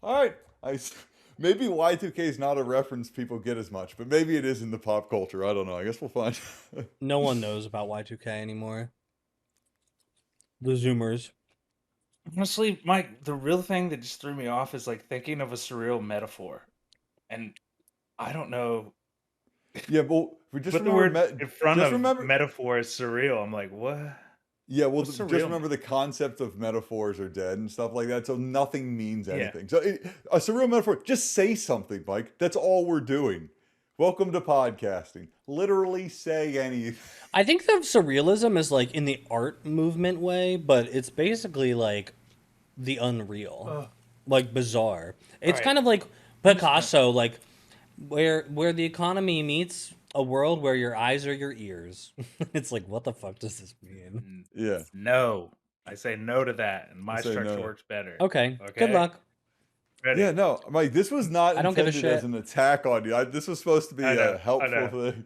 All right. Maybe Y2K is not a reference people get as much, but maybe it is in the pop culture. I don't know. I guess we'll find. No one knows about Y2K anymore. The Zoomers. Honestly, Mike, the real thing that just threw me off is like thinking of a surreal metaphor. And I don't know, Yeah, but we just put the remember. word in front Just of remember. metaphor is surreal. I'm like, what? Yeah, well, What's just surreal remember mean? the concept of metaphors are dead and stuff like that. So nothing means Yeah. anything. So a surreal metaphor, just say something, Mike. That's all we're doing. Welcome to podcasting. Literally say anything. I think of surrealism as like in the art movement way, but it's basically like the unreal, Oh, like bizarre. all It's right. kind of like I'm just gonna. Picasso, like where the economy meets a world where your eyes are your ears. It's like, what the fuck does this mean? Yeah, No. I say no to that, and I my say structure no. works better. Okay, good Okay? luck. Yeah, Ready? no, Mike, this was not I don't give a intended as shit. an attack on you. This was supposed to be I a know. I helpful know. thing.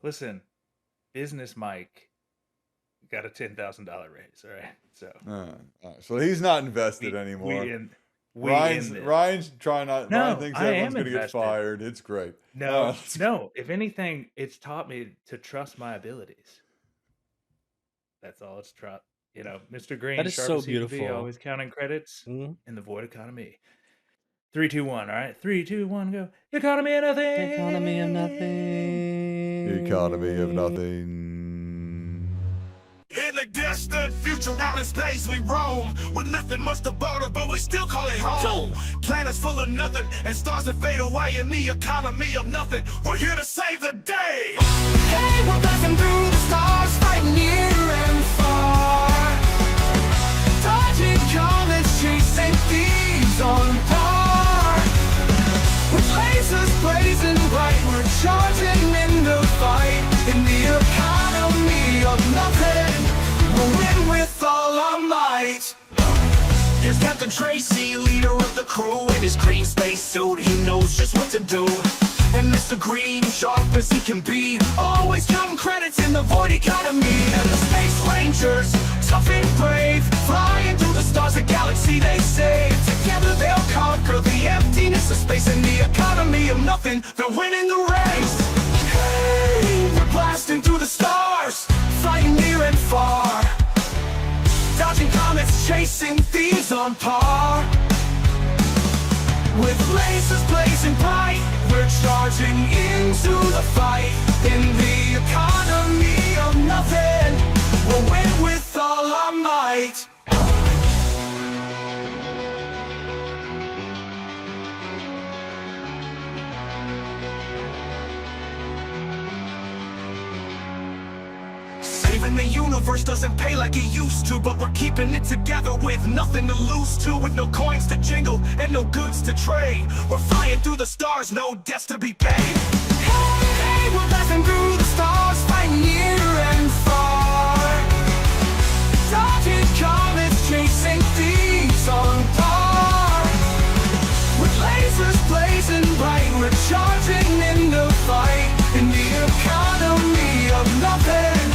Listen, business Mike got a $10,000 raise. All right. So All right, so he's not invested we anymore. in we Ryan's in this. Ryan's trying not. Ryan No, thinks I everyone's am gonna get invested. fired. It's great. No, no. If anything, it's taught me to trust my abilities. That's all it's taught. Mr. That Green, is sharp so as he could be, beautiful. always counting credits Mm. in the void economy. 3, 2, 1. All right, 3, 2, 1, go. Economy of nothing. Economy of Economy of nothing. nothing. In the distant future, out in space we roam, with nothing much to borrow, but we still call it home. Planets full of nothing, and stars that fade away in the economy of nothing. We're here to save the day. Hey, we're passing through the stars, fighting near and far, dodging comets, chasing thieves on par. With lasers blazing bright, we're charging in the fight. In the economy of nothing, we'll win with all our might. Here's Captain Tracy, leader of the crew. In his green space suit, he knows just what to do. And Mr. Green, sharp as he can be, always counting credits in the void economy. And the Space Rangers, tough and brave, flying through the stars, a galaxy they save. Together they'll conquer the emptiness of space. In the economy of nothing, they're winning the race. Hey, we're blasting through the stars, flying near and far, dodging comets, chasing thieves on par. With lasers blazing bright, we're charging into the fight. In the economy of nothing, we'll win with all our might. Saving the universe doesn't pay like it used to, but we're keeping it together with nothing to lose to, with no coins to jingle and no goods to trade. We're flying through the stars, no debts to be paid. Hey, we're passing through the stars, fighting near and far, dodging comets, chasing thieves on par. With lasers blazing bright, we're charging in the fight. In the economy of nothing,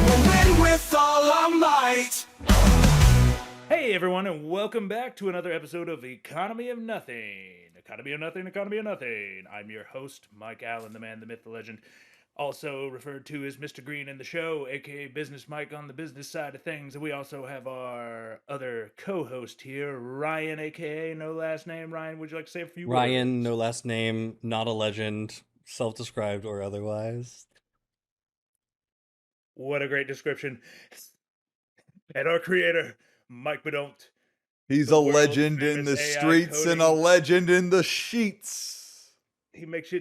we'll win with all our might. Hey everyone, and welcome back to another episode of Economy of Nothing. Economy of Nothing, Economy of Nothing. I'm your host, Mike Allen, the man, the myth, the legend, also referred to as Mr. Green in the show, aka Business Mike on the business side of things. And we also have our other co-host here, Ryan, aka No Last Name. Ryan, would you like to say a few Ryan, words? no last name, not a legend, self-described or otherwise. What a great description. And our creator, Mike Bedont, He's the a world legend in famous the AI streets and a coding. legend in the sheets. He makes your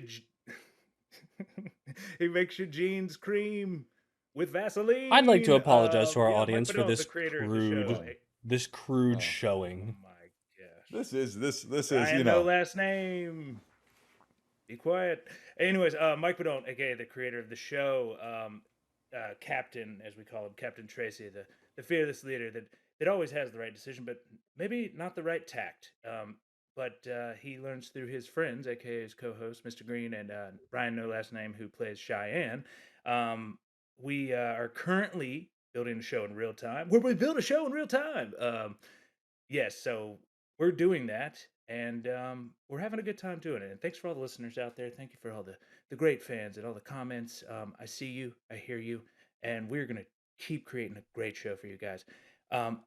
he makes your jeans cream with Vaseline. I'd like to apologize to our Mike audience for Bedont, this the creator of the show. crude Oh. showing. My gosh. This is Ryan, you no know. last name. Be quiet. Anyways, Mike Bedont, aka the creator of the show, Captain, as we call him, Captain Tracy, the fearless leader that always has the right decision, but maybe not the right tact. But he learns through his friends, aka his co-host, Mr. Green, and Ryan, no last name, who plays Cheyenne. We are currently building a show in real time. Where we build a show in real time. Yes, so we're doing that, and we're having a good time doing it. And thanks for all the listeners out there. Thank you for all the great fans and all the comments. I see you, I hear you, and we're gonna keep creating a great show for you guys. Um,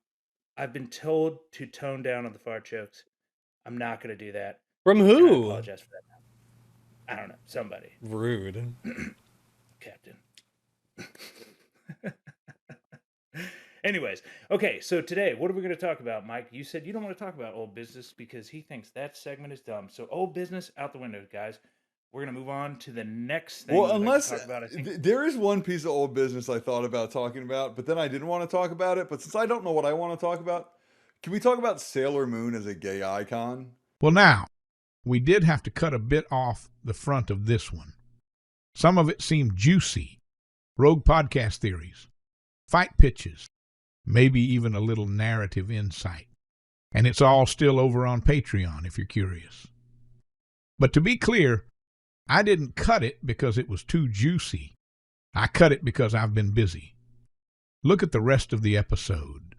I've been told to tone down on the fart jokes. I'm not gonna do that, From and I who? apologize for that. I don't know, somebody, Rude. Captain. Anyways, okay, so today, what are we going to talk about, Mike? You said you don't want to talk about old business because he thinks that segment is dumb. So old business out the window, guys. We're going to move on to the next thing. Well, we'd like to unless talk about, I think. there is one piece of old business I thought about talking about, but then I didn't want to talk about it. But since I don't know what I want to talk about, can we talk about Sailor Moon as a gay icon? Well, now, we did have to cut a bit off the front of this one. Some of it seemed juicy, rogue podcast theories, fight pitches, maybe even a little narrative insight. And it's all still over on Patreon if you're curious. But to be clear, I didn't cut it because it was too juicy. I cut it because I've been busy. Look at the rest of the episode.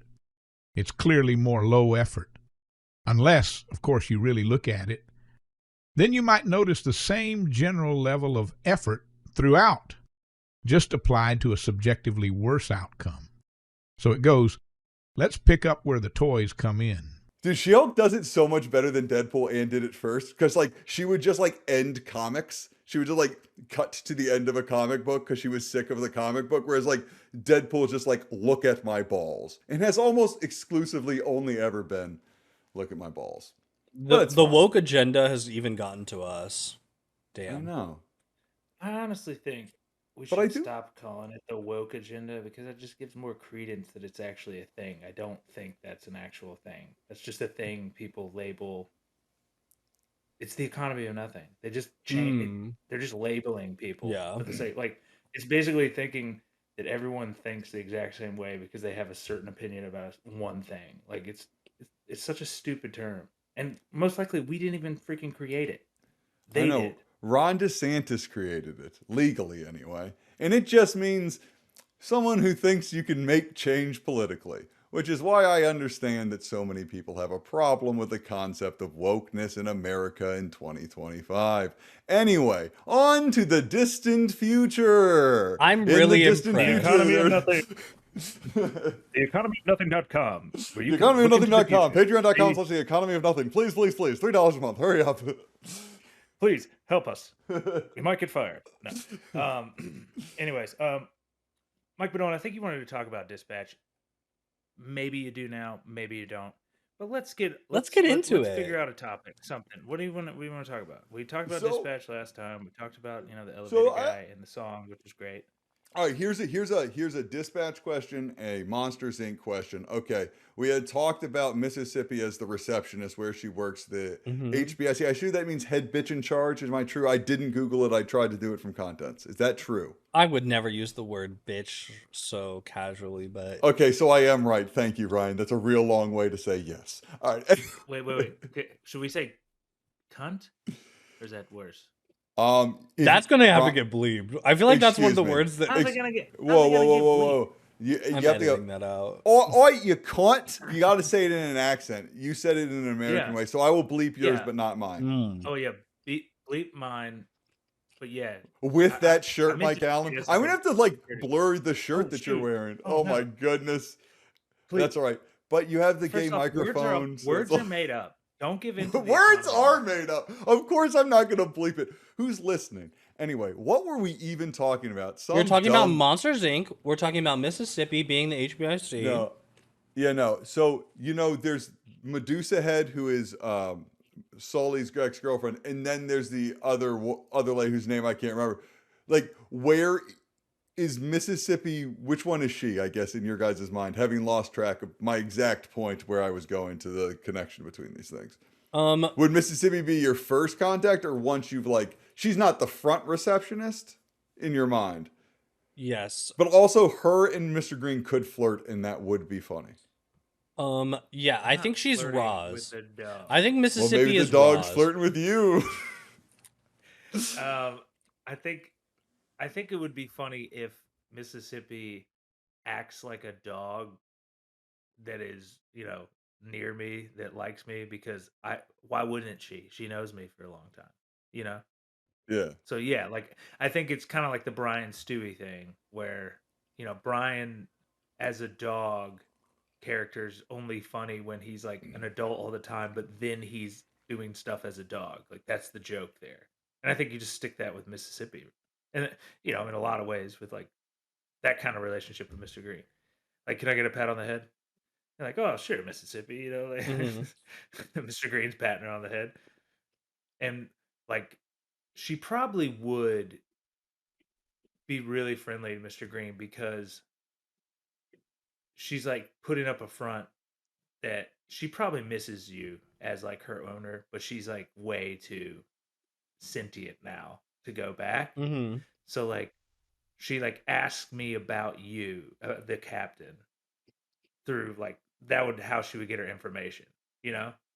It's clearly more low effort. Unless, of course, you really look at it. Then you might notice the same general level of effort throughout, just applied to a subjectively worse outcome. So it goes, let's pick up where the toys come in. Dude, She-Hulk does it so much better than Deadpool and did it first. Because, like, she would just, like, end comics. She would just, like, cut to the end of a comic book because she was sick of the comic book. Whereas, like, Deadpool just, like, look at my balls. And has almost exclusively only ever been, look at my balls. The woke agenda has even gotten to us. I Damn. know. I honestly think we But I should do- stop calling it the woke agenda because it just gives more credence that it's actually a thing. I don't think that's an actual thing. That's just a thing people label. It's the economy of nothing. They just change. Hmm. They're just labeling people. Yeah. For the sake, like it's basically thinking that everyone thinks the exact same way because they have a certain opinion about one thing. Like it's such a stupid term, and most likely we didn't even freaking create it. They I know. did. Ron DeSantis created it, legally anyway. And it just means someone who thinks you can make change politically, which is why I understand that so many people have a problem with the concept of wokeness in America in 2025. Anywany, on to the distant future. I'm In the really distant impressed. future, Economy of there- nothing. The economy of nothing.com. The economy of nothing.com, patreon.com/ the economy of nothing. Please, please, please. $3 a month. Hurry up. Please help us. We might get fired. No. Anyways, Mike Bedone, I think you wanted to talk about Dispatch. Maybe you do now, maybe you don't. But let's get into Let's Figure it. out a topic, something. What do you want to talk about? We talked about So- Dispatch last time. We talked about the elevator So guy in the song, which was great. All right, here's a Dispatch question, a Monsters Inc. question. Okay, we had talked about Mississippi as the receptionist where she works the Mhm. HBIC. I assume that means head bitch in charge. Am I true? I didn't Google it. I tried to do it from contents. Is that true? I would never use the word bitch so casually, but Okay, so I am right. Thank you, Ryan. That's a real long way to say yes. All right. Wait. Okay, should we say cunt? Or is that worse? that's gonna have to Ron- get bleeped. I feel like that's one of the Excuse me. words that How's it gonna get? Whoa. You I'm have to go. editing that out. Oh, you can't. You got to say it in an accent. You said it in an American Yeah. way, so I will bleep yours, Yeah. but not mine. Mm. Oh yeah, bleep mine. But yeah, With that I shirt, meant Mike to- Allen. yes, I'm gonna have to like Dirty. blur the shirt Oh, that you're shoot. wearing. Oh, Oh, no. my goodness. Please. That's all right. But you have the First gay off, microphone. so Words it's are made up. Don't give in to the Words economy. are made up. Of course, I'm not gonna bleep it. Who's listening? Anyway, what were we even talking about? We're talking about dumb- Monsters Inc. We're talking about Mississippi being the HBIC. No. Yeah, no. So, there's Medusa Head, who is Sully's ex-girlfriend, and then there's the other lady whose name I can't remember. Like, where is Mississippi? Which one is she, I guess, in your guys' mind, having lost track of my exact point where I was going to the connection between these things? Would Mississippi be your first contact, or once you've, she's not the front receptionist in your mind? Yes. But also, her and Mr. Green could flirt, and that would be funny. Yeah, I Not think she's flirting Roz. with the dog. I think Well, Mississippi maybe is the dog's Roz. flirting with you. I think it would be funny if Mississippi acts like a dog that is, near me that likes me because why wouldn't she? She knows me for a long time, you know? Yeah. So yeah, like I think it's kind of like the Brian Stewie thing where, Brian as a dog character's only funny when he's like an adult all the time, but then he's doing stuff as a dog. Like that's the joke there. And I think you just stick that with Mississippi. And in a lot of ways with like that kind of relationship with Mr. Green. Like, can I get a pat on the head? You're like, oh sure, Mississippi, like Mhm. Mr. Green's patting her on the head. And like she probably would be really friendly to Mr. Green because she's like putting up a front that she probably misses you as like her owner, but she's like way too sentient now to go back. Mhm. So like she like asked me about you, the captain, through like that would how she would get her information.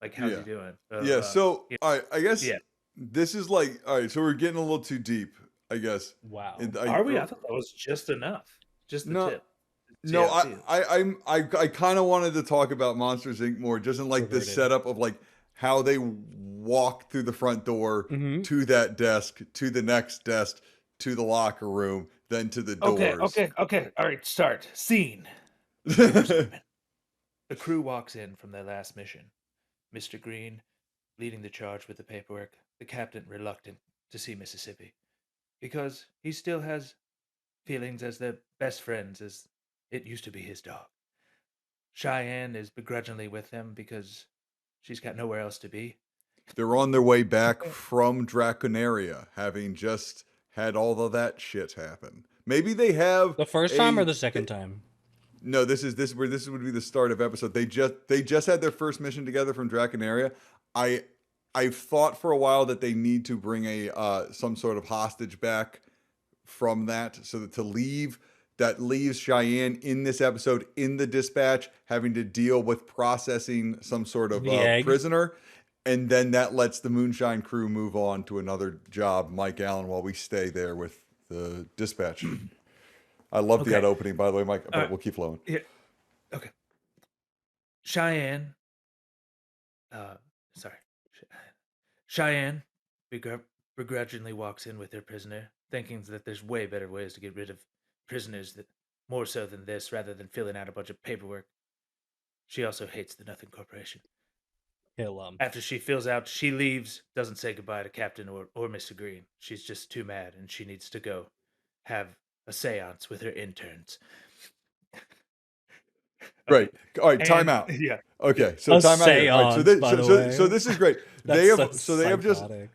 Like how's he Yeah. doing? Yeah. So, Yeah, all right, I guess yeah. this is like, all right, so we're getting a little too deep, I guess. Wow. And Are we? I thought that was just enough, just the no, tip. no, Yeah, see, I kind of wanted to talk about Monsters Inc. more, just in like the Perverted. setup of like how they walk through the front door Mhm. to that desk, to the next desk, to the locker room, then to the okay, doors. okay, okay. All right, start scene. First open. The crew walks in from their last mission. Mr. Green leading the charge with the paperwork, the captain reluctant to see Mississippi because he still has feelings as their best friends as it used to be his dog. Cheyenne is begrudgingly with them because she's got nowhere else to be. They're on their way back Eh, from Draconaria, having just had all of that shit happen. Maybe they have The first time or a the second time? no. This would be the start of episode. They just had their first mission together from Draconaria. I I've thought for a while that they need to bring a some sort of hostage back from that, so that that leaves Cheyenne in this episode in the dispatch having to deal with processing some sort of The egg. prisoner, and then that lets the Moonshine crew move on to another job, Mike Allen, while we stay there with the dispatch. I love that Okay. opening, by the way, Mike, but we'll keep flowing. Yeah. Okay. Cheyenne. Sorry. Cheyenne begrudgingly walks in with her prisoner, thinking that there's way better ways to get rid of prisoners that more so than this, rather than filling out a bunch of paperwork. She also hates the Nothing Corporation. Kill 'em. After she fills out, she leaves, doesn't say goodbye to Captain or Mr. Green. She's just too mad and she needs to go have a seance with her interns. Okay. Right. All right. Time And out. yeah. Okay. So A time out here. All right. So seance, by the so way. this is great. That's They have so they have just psychotic.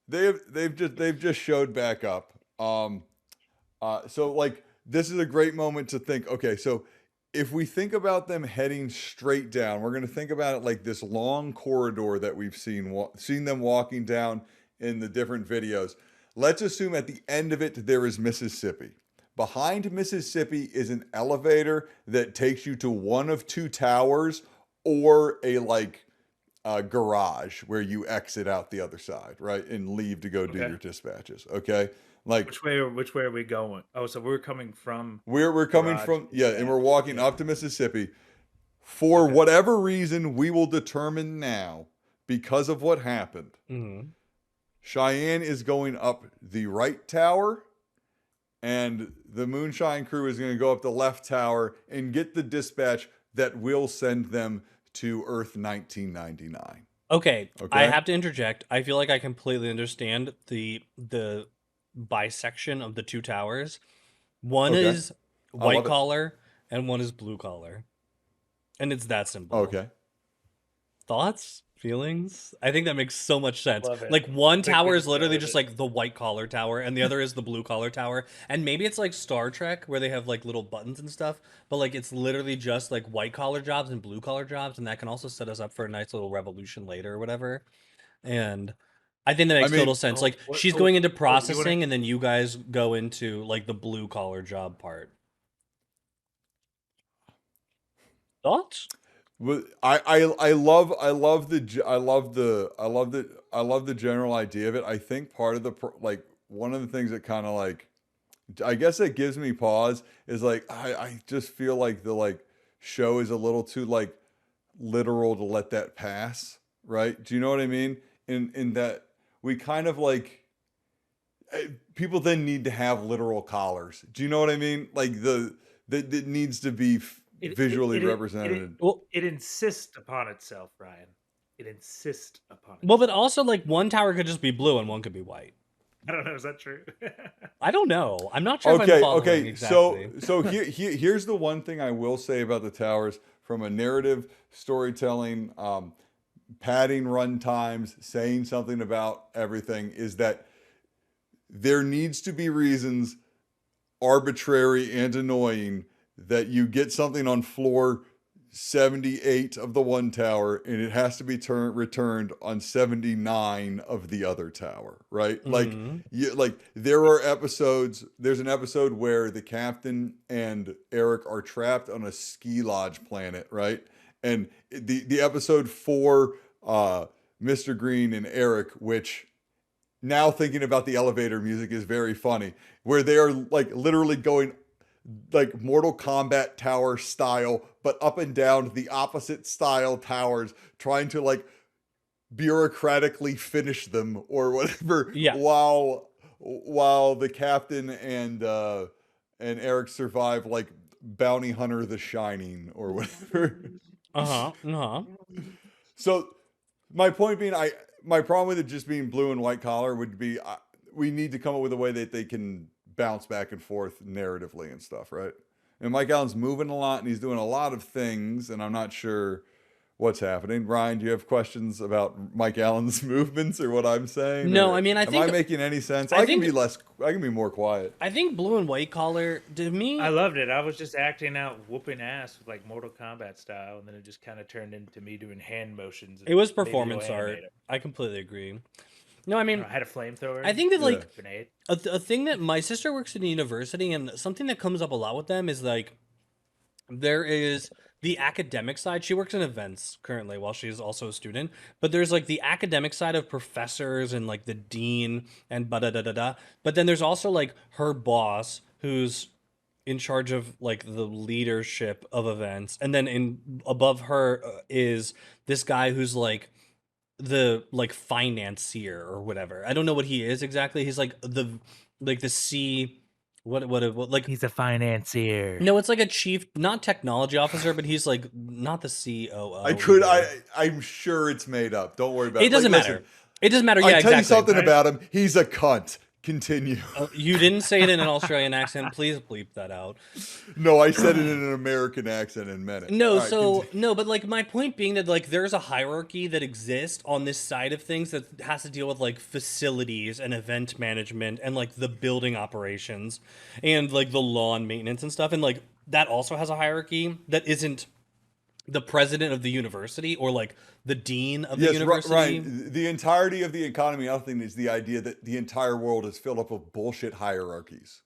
they've just showed back up. So like this is a great moment to think. Okay, so if we think about them heading straight down, we're going to think about it like this long corridor that we've seen them walking down in the different videos. Let's assume at the end of it there is Mississippi. Behind Mississippi is an elevator that takes you to one of two towers or a garage where you exit out the other side, right, and leave to go do Okay. your dispatches. Okay, like Which way are we going? Oh, so we're coming from we're coming garage from, yeah, and dispatch. we're walking Yeah. up to Mississippi. For Okay. whatever reason, we will determine now, because of what happened, Mhm. Cheyenne is going up the right tower, and the Moonshine crew is going to go up the left tower and get the dispatch that will send them to Earth 1999. Okay, I Okay? have to interject. I feel like I completely understand the bisection of the two towers. One Okay. is I white love it. collar and one is blue collar. And it's that simple. Okay. Thoughts? Feelings? I think that makes so much sense. Love it. Like one I think tower we is can go literally with just it. like the white collar tower and the other is the blue collar tower. And maybe it's like Star Trek where they have like little buttons and stuff, but like it's literally just like white collar jobs and blue collar jobs, and that can also set us up for a nice little revolution later or whatever. And I think that makes mean, total sense. Like she's you going into wanna- processing and then you guys go into like the blue collar job part. Thoughts? Well, I love the general idea of it. I think part of the like one of the things that kind of like I guess that gives me pause is like I just feel like the show is a little too literal to let that pass, right? Do you know what I mean? In that we kind of like people then need to have literal collars. Do you know what I mean? Like that needs to be visually represented. Well, It insists upon itself, Ryan. It insists upon itself. well, but also like one tower could just be blue and one could be white. I don't know. Is that true? I don't know. I'm not sure. If I'm Okay, following okay. exactly. So here's the one thing I will say about the towers from a narrative storytelling, padding run times, saying something about everything is that there needs to be reasons, arbitrary and annoying, that you get something on floor 78 of the one tower and it has to be returned on 79 of the other tower, right? Like there are episodes, there's an episode where the captain and Eric are trapped on a ski lodge planet, right? And the episode for Mr. Green and Eric, which now thinking about the elevator music is very funny, where they are like literally going like Mortal Kombat tower style, but up and down the opposite style towers, trying to like bureaucratically finish them or whatever. Yeah. While the captain and Eric survive like Bounty Hunter The Shining or whatever. So my point being, my problem with it just being blue and white collar would be we need to come up with a way that they can bounce back and forth narratively and stuff, right? And Mike Allen's moving a lot and he's doing a lot of things, and I'm not sure what's happening. Ryan, do you have questions about Mike Allen's movements or what I'm saying? No, or I mean, I think am I making any sense? I I think- can be more quiet. I think blue and white collar to me. I loved it. I was just acting out, whooping ass with like Mortal Kombat style, and then it just kind of turned into me doing hand motions. It was maybe the performance art. animator. I completely agree. No, I mean, I had a flamethrower. I think that like grenade. a thing that my sister works in a university, and something that comes up a lot with them is like there is the academic side. She works in events currently while she's also a student, but there's like the academic side of professors and like the dean and da da da da. But then there's also like her boss who's in charge of like the leadership of events, and then in above her is this guy who's like the like financier or whatever. I don't know what he is exactly. He's like the C what like He's a financier. no, it's like a chief, not technology officer, but he's like not the COO. I'm sure it's made up. Don't worry about it. It doesn't Like, matter. listen, It doesn't matter. Yeah, I tell you exactly. something about him. He's a cunt. Continue. You didn't say it in an Australian accent. Please bleep that out. No, I said it in an American accent and meant it. No, All right, so continue. no, but like my point being that like there's a hierarchy that exists on this side of things that has to deal with like facilities and event management and like the building operations and like the lawn maintenance and stuff, and like that also has a hierarchy that isn't the president of the university or like the dean of the university. Right. The entirety of the economy, I think, is the idea that the entire world is filled up with bullshit hierarchies.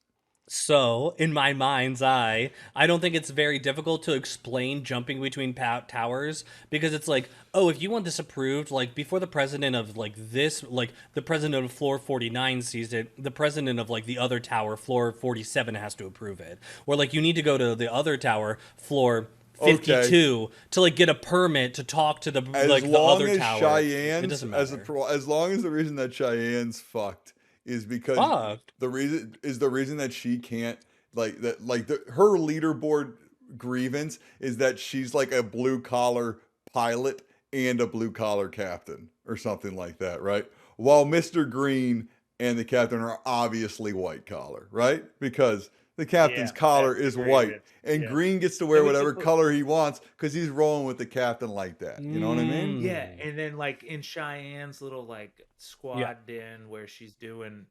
So, in my mind's eye, I don't think it's very difficult to explain jumping between towers, because it's like, oh, if you want this approved, like before the president of like this, like the president of floor 49 sees it, the president of like the other tower, floor 47, has to approve it. Or like you need to go to the other tower, floor 52, to like get a permit to talk to the like the other tower. Cheyenne's, It doesn't matter. as long as the reason that Cheyenne's fucked is because Fucked? the reason that she can't her leaderboard grievance is that she's like a blue collar pilot and a blue collar captain or something like that, right? While Mr. Green and the captain are obviously white collar, right? Because the captain's collar is white, and Green gets to wear whatever color he wants because he's rolling with the captain like that. You know what I mean? Yeah, and then like in Cheyenne's little like squad den where she's doing,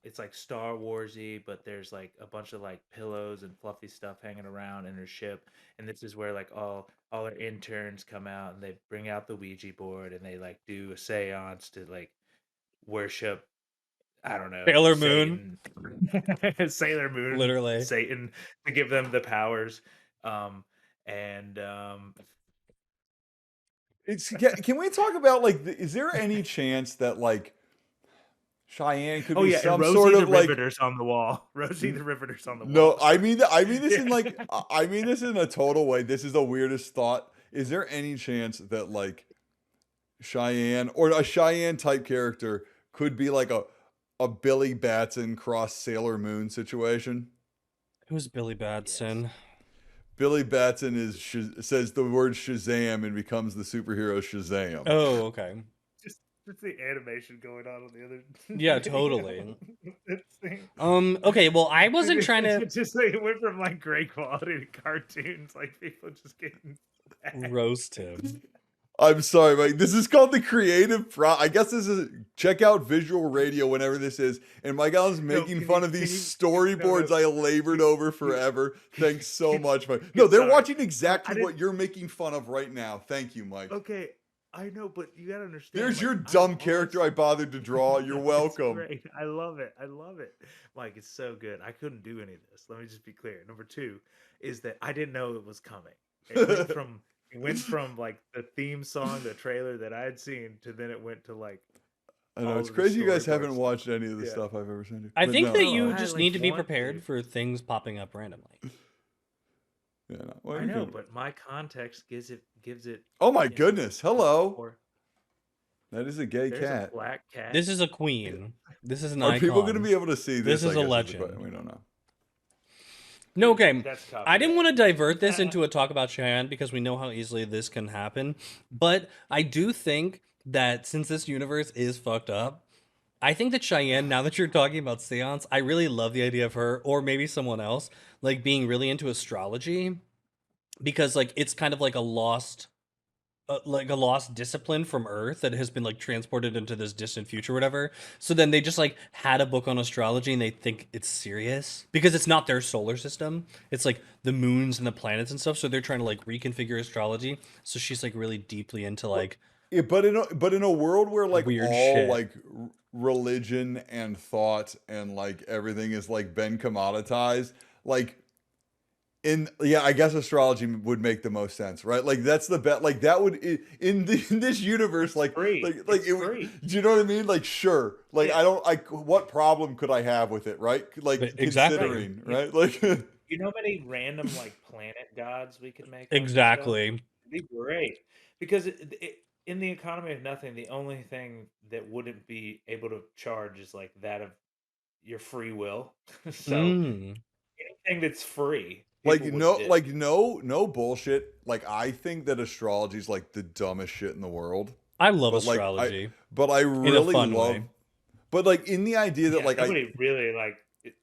it's like Star Warsy, but there's like a bunch of like pillows and fluffy stuff hanging around in her ship, and this is where like all her interns come out and they bring out the Ouija board and they like do a seance to like worship. I don't know. Sailor Moon. Sailor Moon. Literally. Satan to give them the powers. Can we talk about like is there any chance that like Cheyenne could be some Rosie sort the of like Riveter's on the wall. Rosie the Riveter's on the wall. no, I mean this in like I mean this in a total way. This is the weirdest thought is there any chance that like Cheyenne or a Cheyenne type character could be like a Billy Batson cross Sailor Moon situation? Who's Billy Batson? Billy Batson says the word Shazam and becomes the superhero Shazam. Oh, okay. Just the animation going on the other. Yeah, video. totally. It's the- Okay, well, I wasn't trying to Just like it went from like great quality to cartoons, like people just getting back. roast him. I'm sorry, Mike. This is called the creative I guess this is check out visual radio whenever this is. And Mike Allen's making can fun you- of can these you- storyboards no. I labored over forever. Thanks so much, Mike. No, they're Sorry. watching exactly I what you're making fun of right now. Thank you, Mike. Okay, I know, but you gotta understand. There's like, your I'm dumb all- character I bothered to draw. You're It's welcome. great. I love it. I love it. Mike, it's so good. I couldn't do any of this. Let me just be clear. Number two is that I didn't know it was coming. It went from like the theme song, the trailer that I had seen, to then it went to like. I know all it's of the crazy you guys storyboards. haven't watched any of the Yeah. stuff I've ever sent you. I But think no, that no, you I, just like, need to be want prepared to. for things popping up randomly. Yeah, no. Well, I you know, can- but my context gives it. Oh my you know, goodness! Hello, or that is a gay there's a cat. black cat. This is a queen. This is an Are icon. people going to be able to see this? This is I a guess legend. the question. We don't know. No, okay. That's I didn't copyright. want to divert this into a talk about Cheyenne because we know how easily this can happen. But I do think that since this universe is fucked up, I think that Cheyenne, now that you're talking about seance, I really love the idea of her, or maybe someone else, like being really into astrology, because like it's kind of like a lost discipline from Earth that has been like transported into this distant future, or whatever. So then they just like had a book on astrology and they think it's serious because it's not their solar system. It's like the moons and the planets and stuff. So they're trying to like reconfigure astrology. So she's like really deeply into like Yeah, but in a world where like Weird all shit. like religion and thought and like everything is like been commoditized, like I guess astrology would make the most sense, right? Like that's the bet. Like that would in this universe, like free. like It's it would- free. do you know what I mean? Like sure, like Yeah. I don't like what problem could I have with it, right? Like Exactly. considering, right? Like You know how many random like planet gods we could make? out of this stuff? exactly. It'd be great because in the economy of nothing, the only thing that wouldn't be able to charge is like that of your free will. So Mm. anything that's free, like people would no ditch. like no bullshit. Like I think that astrology is like the dumbest shit in the world. I love But, like, astrology. But I really fun love way. but like in the idea that Yeah, like nobody really like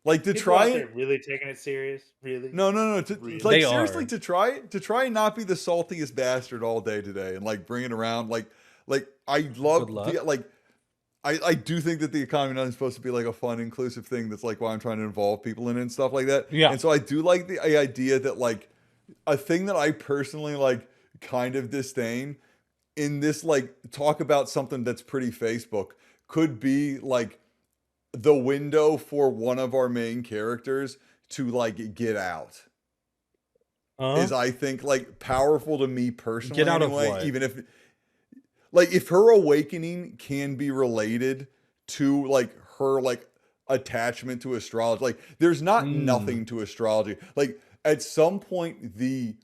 like to people try out it there really taking it serious. Really, no Really? like They seriously are. to try and not be the saltiest bastard all day today and like bring it around like I love luck. the like I do think that the economy not is supposed to be like a fun inclusive thing that's like why I'm trying to involve people in it and stuff like that. Yeah. And so I do like the idea that like a thing that I personally like kind of disdain in this like talk about something that's pretty Facebook could be like the window for one of our main characters to like get out is I think like powerful to me personally. Get out of anyway, what? even if like if her awakening can be related to like her like attachment to astrology, like there's not nothing to astrology. Like at some point the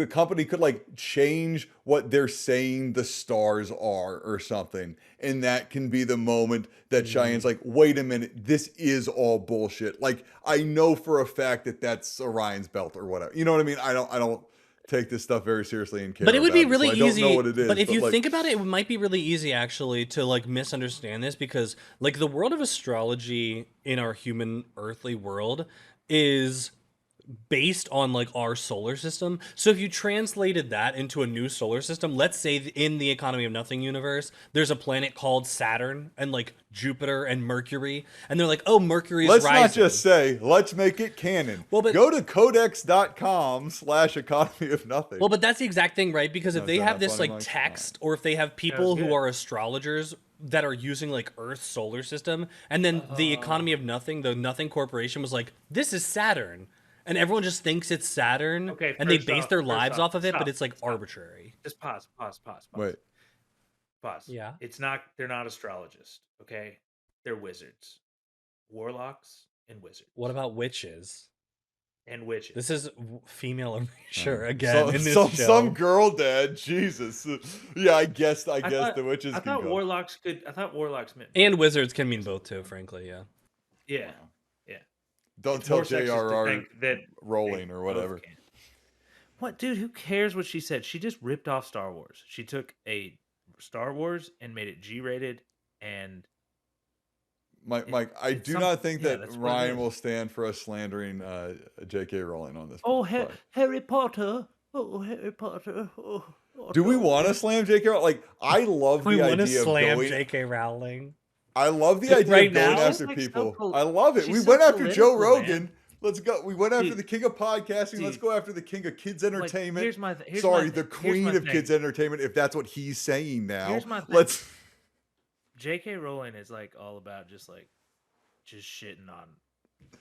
company could like change what they're saying the stars are or something, and that can be the moment that Cheyenne's like, wait a minute, this is all bullshit. Like I know for a fact that that's Orion's belt or whatever. You know what I mean? I don't take this stuff very seriously and care. But it would be about really so I easy. don't know what it is, but if you like, think about it, it might be really easy actually to like misunderstand this because like the world of astrology in our human earthly world is based on like our solar system. So if you translated that into a new solar system, let's say in the economy of nothing universe, there's a planet called Saturn and like Jupiter and Mercury, and they're like, oh, Mercury is let's rising. not just say, let's make it canon. Well, but- go to codex.com/economy of nothing. Well, but that's the exact thing, right? Because if No, they is that have not this funny, like Mike? text, or if they have people good. who are astrologers that are using like Earth's solar system, and then the economy of nothing, the Nothing Corporation was like, this is Saturn. And everyone just thinks it's Saturn, Okay, and they first base off- their first lives off, off of it, stop, but it's like stop. arbitrary. just pause. Wait. Pause. Yeah. It's not. They're not astrologists. Okay, they're wizards, warlocks, and wizards. What about witches? and witches. This is female erasure again in this show. Some girl dad. Jesus. Yeah, I guess thought- the witches I can thought go. warlocks could. I thought warlocks meant And wizards can mean both too, frankly, yeah. yeah. Don't It's tell more sexist to J.R.R. think that Rowling they or both whatever. can. What, dude? Who cares what she said? She just ripped off Star Wars. She took a Star Wars and made it G-rated, and Mike, I it's do some- not think yeah, that that's what it Ryan is. will stand for us slandering J.K. Rowling on this. Oh, pod. Harry Potter. Oh, Harry Potter. Oh, Do we want to slam J.K. Rowling? Like, I love We the want to idea of slam going. J.K. Rowling. I love the idea Right of going now? after She's, like, so people. pol- I love it. she's We so went after Joe political, Rogan. man. Let's go. We went after Dude. the king of podcasting. Let's Dude. go after the king of kids Like, entertainment. here's my here's Sorry, my the here's queen my of thing. kids entertainment. If that's what he's saying now, Here's my thing. let's. J.K. Rowling is like all about just shitting on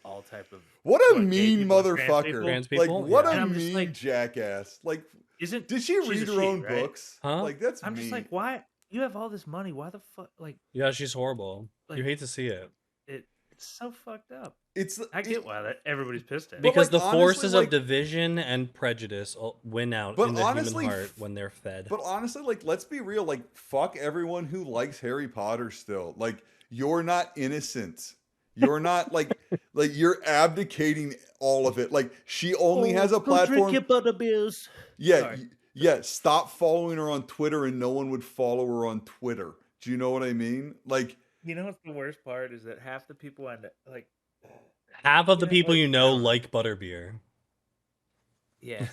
all type of What a gay mean people and motherfucker! Trans Like, people? what Yeah. a And I'm just mean like- jackass! Like, isn't did she she's read a her she, own right? books? Huh? Like, that's I'm mean. just like, why you have all this money? Why the fuck? Like, Yeah, she's horrible. You Like- hate to see it. it's so fucked up. It's I get why that everybody's pissed at. But, Because like, the honestly, forces like- of division and prejudice win out But in the honestly, human heart when they're fed. But honestly, like, let's be real. Like, fuck everyone who likes Harry Potter still. Like, you're not innocent. You're not like you're abdicating all of it. Like, she only has a platform. butterbeers. Yeah, Sorry. yeah. Stop following her on Twitter, and no one would follow her on Twitter. Do you know what I mean? Like, You know what's the worst part is that half the people I know, like, Half of the Yeah, people like, you I know don't know. like butterbeer. yeah,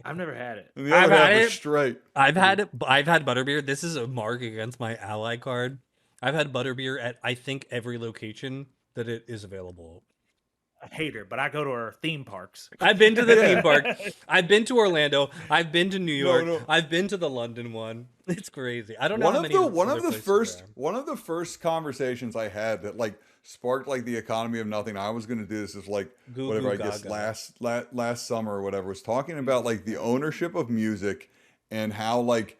I've never had it. and the I've other half had are it. straight. I've had butterbeer. This is a mark against my ally card. I've had butterbeer at I think every location that it is available. I hate her, but I go to her theme parks. I've been to the Yeah. theme park. I've been to Orlando. I've been to New York. no. I've been to the London one. It's crazy. I don't know One how of many the other one of the places first there are. one of the first conversations I had that like sparked like the economy of nothing. I was going to do this is like Goo whatever goo I guess gaga. last summer or whatever was talking about like the ownership of music and how like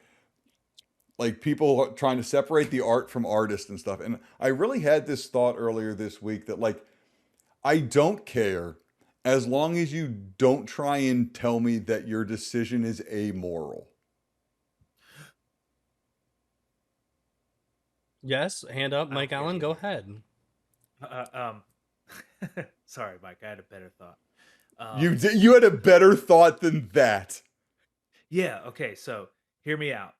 people are trying to separate the art from artists and stuff. And I really had this thought earlier this week that like I don't care as long as you don't try and tell me that your decision is amoral. Yes, hand up, Mike Okay. Allen. Go ahead. Sorry, Mike. I had a better thought. You had a better thought than that. Yeah. Okay. So hear me out.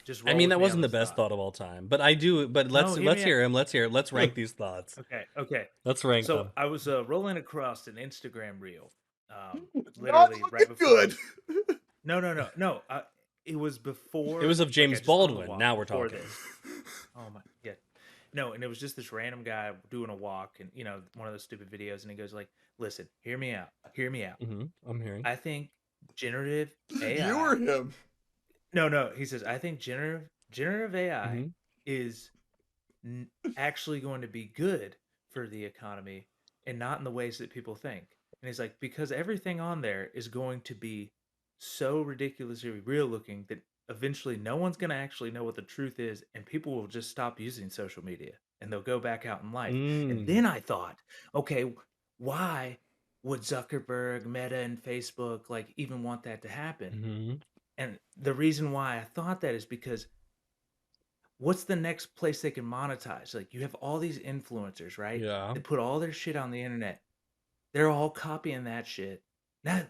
Just. I roll mean, with that me on wasn't the this best thought of all time, but I do. But let's hear me hear him. Let's hear. Let's rank these thoughts. Okay. Okay. Let's rank So them. I was rolling across an Instagram reel. Not Literally right looking before. good. No. It was before. It was of like, I James just on the Baldwin. walk Now we're before talking. this. Oh my. Yeah. No, and it was just this random guy doing a walk, and one of those stupid videos, and he goes like, "Listen, hear me out. Hear me out. I'm hearing. I think generative AI." You or him? No. He says, "I think generative AI Mhm. is actually going to be good for the economy, and not in the ways that people think." And he's like, "Because everything on there is going to be so ridiculously real looking that eventually no one's going to actually know what the truth is, and people will just stop using social media and they'll go back out in life." And Mm. then I thought, okay, why would Zuckerberg, Meta, and Facebook like even want that to happen? Mhm. And the reason why I thought that is because what's the next place they can monetize? Like, you have all these influencers, right? Yeah. They put all their shit on the internet. They're all copying that shit. Now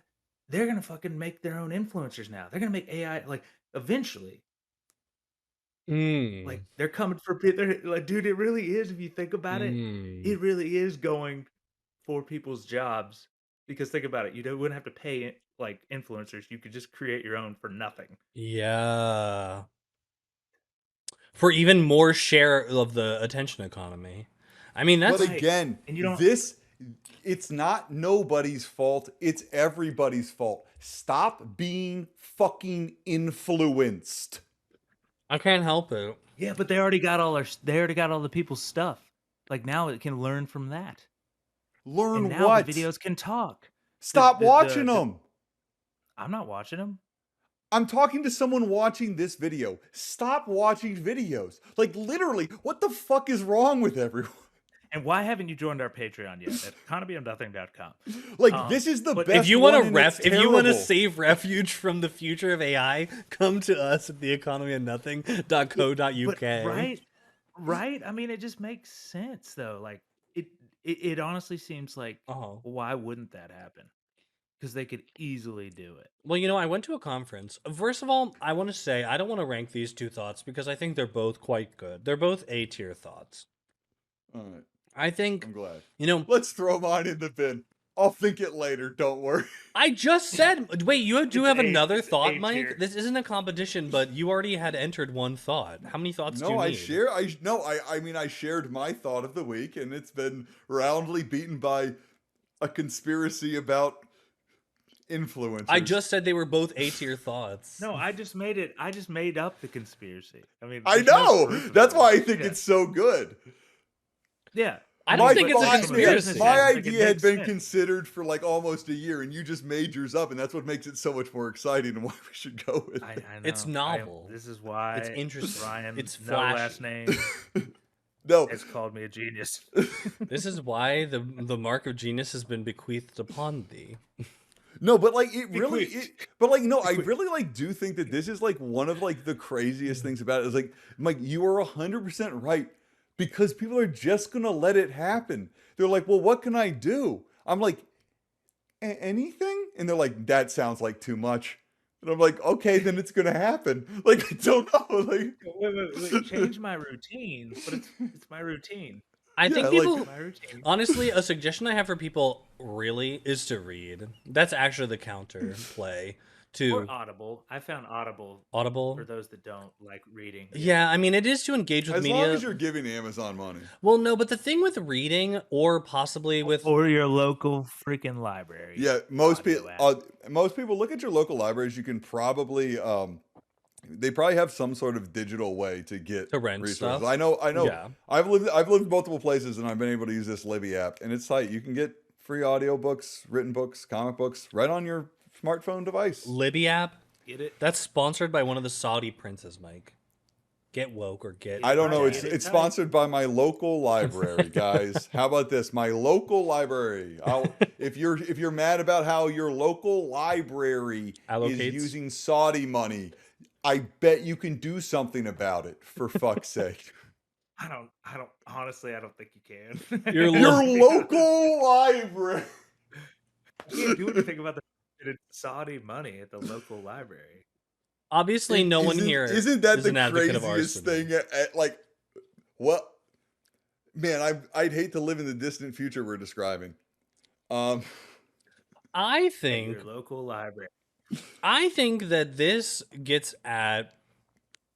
they're gonna fucking make their own influencers now. They're gonna make AI like eventually. Mm. Like, they're coming for people. Like, dude, it really is. If you think about it, Mm. it really is going for people's jobs. Because think about it, wouldn't have to pay like influencers. You could just create your own for nothing. Yeah. For even more share of the attention economy. I mean, that's But Right. again, And you don't- it's not nobody's fault. It's everybody's fault. Stop being fucking influenced. I can't help it. Yeah, but they already got all the people's stuff. Like, now it can learn from that. Learn And now what? the videos can talk. Stop the- watching the- them. I'm not watching them. I'm talking to someone watching this video. Stop watching videos. Like literally, what the fuck is wrong with everyone? And why haven't you joined our Patreon yet at economyofnothing.com? Like this is the but best. If you want one to and it's if you want to terrible. save refuge from the future of AI, come to us at theeconomyofnothing.co.uk. But right. I mean, it just makes sense though. Like it honestly seems like Oh. why wouldn't that happen? Because they could easily do it. Well, you know, I went to a conference. First of all, I want to say I don't want to rank these two thoughts because I think they're both quite good. They're both A-tier thoughts. All right, I think, I'm glad. you know, Let's throw mine in the bin. I'll think it later. Don't worry. I just said, wait, you do have another it's thought, A Mike? tier. This isn't a competition, but you already had entered one thought. How many thoughts do you No, need? I mean, I shared my thought of the week, and it's been roundly beaten by a conspiracy about influencers. I just said they were both A-tier thoughts. No, I just made it. I just made up the conspiracy. I mean, I there's no know. proof of That's it. why I think Yeah. it's so good. Yeah. I don't think it's a my- conspiracy. My Like, it idea had makes been sense. considered for like almost a year, and you just made yours up, and that's what makes it so much more exciting and why we should go with I it. know. It's novel. This is why It's interesting. Ryan, It's no flashy. last name, No, has called me a genius. This is why the mark of genius has been bequeathed upon thee. no, but like it really, Bequeathed. but like no, I really like do think that this is like one of like the craziest things about it is like Mike, you are 100% right because people are just gonna let it happen. They're like, well, what can I do? I'm like, anything, and they're like, that sounds like too much. And I'm like, okay, then it's gonna happen. Like, I don't know. Like, Wait, change my routine, but it's my routine. I think Yeah, like- people, My routine. honestly, a suggestion I have for people really is to read. That's actually the counter play to Or Audible. I found Audible Audible. for those that don't like reading. Yeah, I mean, it is to engage with as media. long as you're giving Amazon money. Well, no, but the thing with reading, or possibly with Or your local freaking library. Yeah, most audio people. app. Most people look at your local libraries. You can probably. They probably have some sort of digital way to get To rent resources. stuff. I know. Yeah. I've lived multiple places, and I've been able to use this Libby app, and it's tight. You can get free audiobooks, written books, comic books right on your smartphone device. Libby app. Get it? That's sponsored by one of the Saudi princes, Mike. Get woke or get. I don't know. Yeah, It's it's tight. sponsored by my local library, guys. How about this? My local library. If you're mad about how your local library Allocates? is using Saudi money, I bet you can do something about it. For fuck's sake, I don't honestly I don't think you can. Your your local library. You can't do anything about the Saudi money at the local library. Obviously, no one here Isn't that is the an advocate of craziest arson. thing? Like, what? Man, I'd hate to live in the distant future we're describing. I At think your local library. that this gets at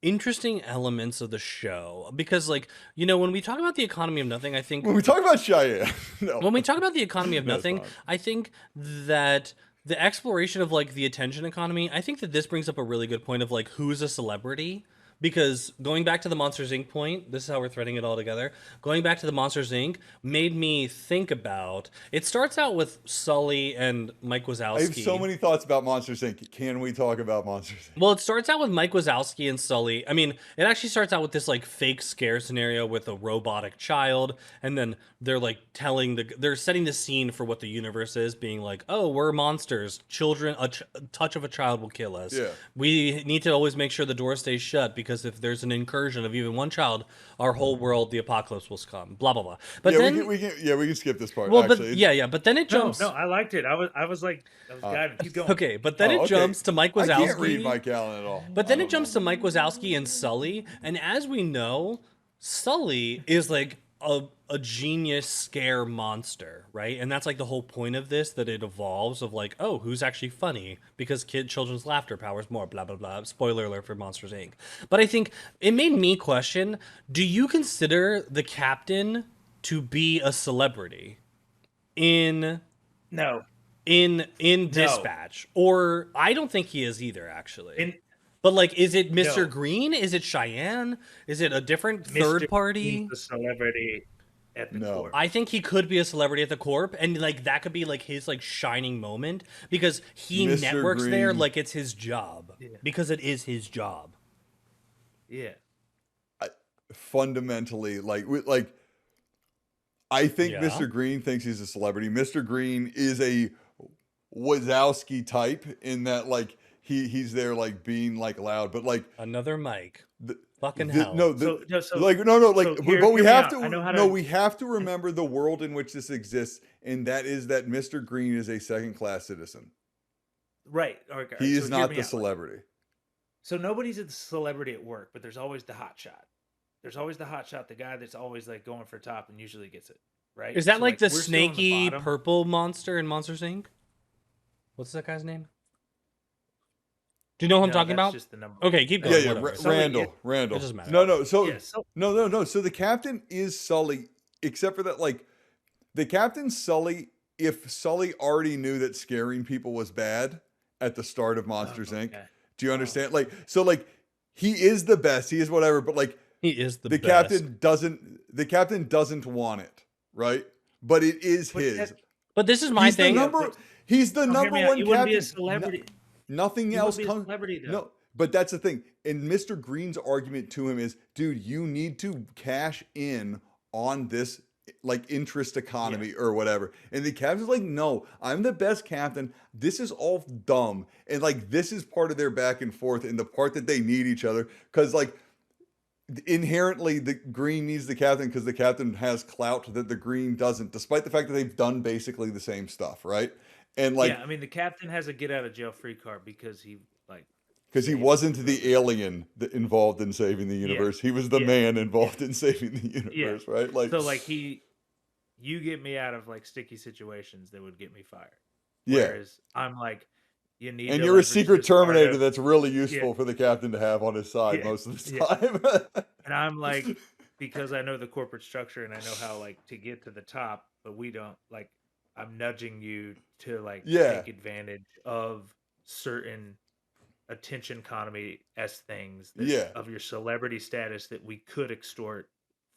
interesting elements of the show because, like, you know, when we talk about the economy of nothing, I think When we talk about Cheyenne, no. when we talk about the economy of No, it's nothing, fine. I think that the exploration of like the attention economy, I think that this brings up a really good point of like who's a celebrity. Because going back to the Monsters Inc. point, this is how we're threading it all together. Going back to the Monsters Inc. made me think about. It starts out with Sully and Mike Wazowski. I have so many thoughts about Monsters Inc. Can we talk about Monsters Inc.? Well, it starts out with Mike Wazowski and Sully. I mean, it actually starts out with this like fake scare scenario with a robotic child, and then they're like they're setting the scene for what the universe is, being like, "Oh, we're monsters. Children, a touch of a child will kill us. Yeah. We need to always make sure the door stays shut because if there's an incursion of even one child, our whole world, the apocalypse will come." Blah blah blah. But Yeah, then, we can skip this part. well, actually. but yeah, but then it jumps. No, I liked it. I was guiding. Keep going. Okay, but then Oh, it okay. jumps to Mike I Wazowski. can't read Mike Allen at all. But then it jumps to Mike Wazowski and Sully, and as we know, Sully is like a genius scare monster, right? And that's like the whole point of this, that it evolves of like, oh, who's actually funny? Because children's laughter powers more, blah, blah, blah. Spoiler alert for Monsters, Inc. But I think it made me question, do you consider the captain to be a celebrity in No. Dispatch? Or I don't think he is either, actually. In But like, is it Mr. No. Green? Is it Cheyenne? Is it a different Mr. third party? Green's a celebrity at the No. core. I think he could be a celebrity at the Corp, and like that could be like his like shining moment because he Mr. networks there Green. like it's his job. Yeah. Because it is his job. Yeah. Fundamentally, like I think Yeah. Mr. Green thinks he's a celebrity. Mr. Green is a Wazowski type in that like he's there like being like loud, but like Another Mike. the, Fucking hell. like Hear we me have out. I know to how no to. we have to remember the world in which this exists, and that is that Mr. Green is a second class citizen. Right. Okay. He is so hear not me the out. celebrity. So nobody's a celebrity at work, but there's always the hot shot. There's always the hot shot, the guy that's always like going for top and usually gets it. Right. Is that So, like the we're still on the snaky bottom. purple monster in Monsters Inc? What's that guy's name? Do you know who I'm No, talking that's about? just the number. Okay, keep No, going. Yeah, whatever. Sully, Randall. It doesn't matter. No. So Yeah, so no. So the captain is Sully, except for that, like the captain's Sully. If Sully already knew that scaring people was bad at the start of Monsters Inc. okay. Do you understand? Like, so like he is the best. He is whatever. But like He is the best. captain doesn't. The captain doesn't want it, right? But it is But his. that- But this is my He's thing. the number. He's the No, hear number me out. one You wouldn't captain. be a celebrity. Nothing You else wouldn't be a comes. celebrity, though. No, but that's the thing. And Mr. Green's argument to him is, dude, you need to cash in on this like interest economy or whatever. And the captain's like, no, I'm the best captain. This is all dumb. And like this is part of their back and forth and the part that they need each other. Cause like inherently the Green needs the captain because the captain has clout that the Green doesn't, despite the fact that they've done basically the same stuff, right? And like yeah, I mean, the captain has a get out of jail free card because he like because he saved wasn't the the alien that involved in saving the universe. He was the yeah, man involved in saving the universe, right? Like, so like you get me out of like sticky situations that would get me fired. yeah. Whereas I'm like, you need And to you're a leverage secret this part Terminator of- that's really useful Yeah. for the captain to have on his side Yeah, most of the yeah. time. and I'm like, because I know the corporate structure and I know how like to get to the top, but we don't like. I'm nudging you to like Yeah. take advantage of certain attention economy as things that, Yeah. of your celebrity status that we could extort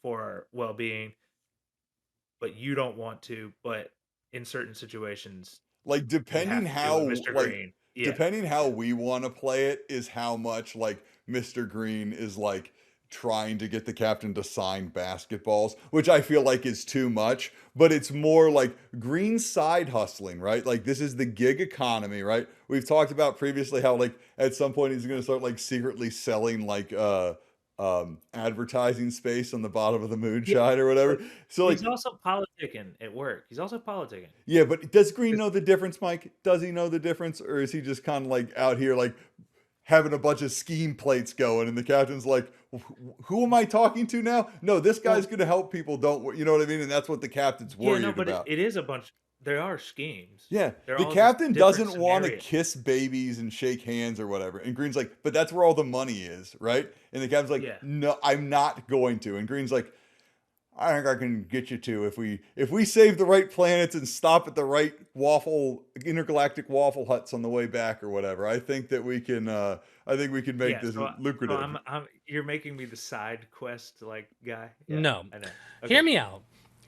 for our well-being, but you don't want to. But in certain situations, Like we depending have to, how and Mr. like Green. Yeah, depending how we want to play it is how much like Mr. Green is like trying to get the captain to sign basketballs, which I feel like is too much, but it's more like Green side hustling, right? Like this is the gig economy, right? We've talked about previously how like at some point he's going to start like secretly selling like advertising space on the bottom of the moonshine or whatever. So like he's also politicking at work. He's also politicking. yeah, but does Green know the difference, Mike? Does he know the difference, or is he just kind of like out here like having a bunch of scheme plates going, and the captain's like, "Who am I talking to now? No, this guy's going to help people. You know what I mean?" And that's what the captain's worried Yeah, no, but about. it is a bunch. There are schemes. Yeah, They're the all just captain different doesn't want to scenarios. kiss babies and shake hands or whatever. And Green's like, but that's where all the money is, right? And the captain's like, Yeah. no, I'm not going to. And Green's like, I think I can get you to if we save the right planets and stop at the right intergalactic waffle huts on the way back or whatever. I think that we can make Yeah, this so lucrative. you're making me the side quest like guy. Yeah, No. I know. Hear me out.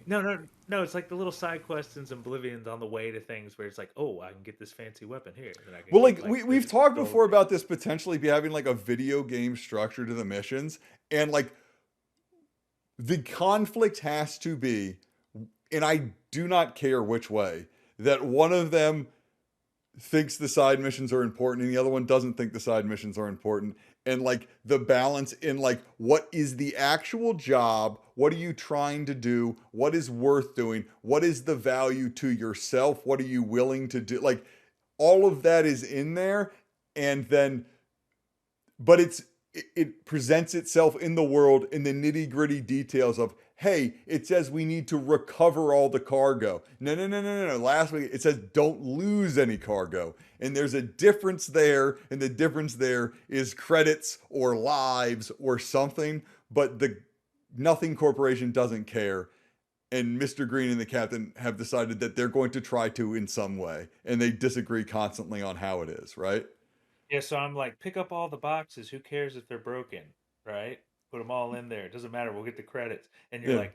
No. It's like the little side quests in some Oblivions on the way to things where it's like, oh, I can get this fancy weapon here. And I can Well, get, like we've this talked gold before thing. about this potentially be having like a video game structure to the missions, and like the conflict has to be, and I do not care which way, that one of them thinks the side missions are important and the other one doesn't think the side missions are important, and like the balance in like what is the actual job, what are you trying to do, what is worth doing, what is the value to yourself, what are you willing to do, like all of that is in there. And then but it presents itself in the world in the nitty-gritty details of, hey, it says we need to recover all the cargo. No. Last week it says don't lose any cargo. And there's a difference there, and the difference there is credits or lives or something, but the Nothing Corporation doesn't care. And Mr. Green and the captain have decided that they're going to try to in some way, and they disagree constantly on how it is, right? Yeah, so I'm like, pick up all the boxes. Who cares if they're broken, right? Put them all in there. It doesn't matter. We'll get the credits. And you're Yeah. like,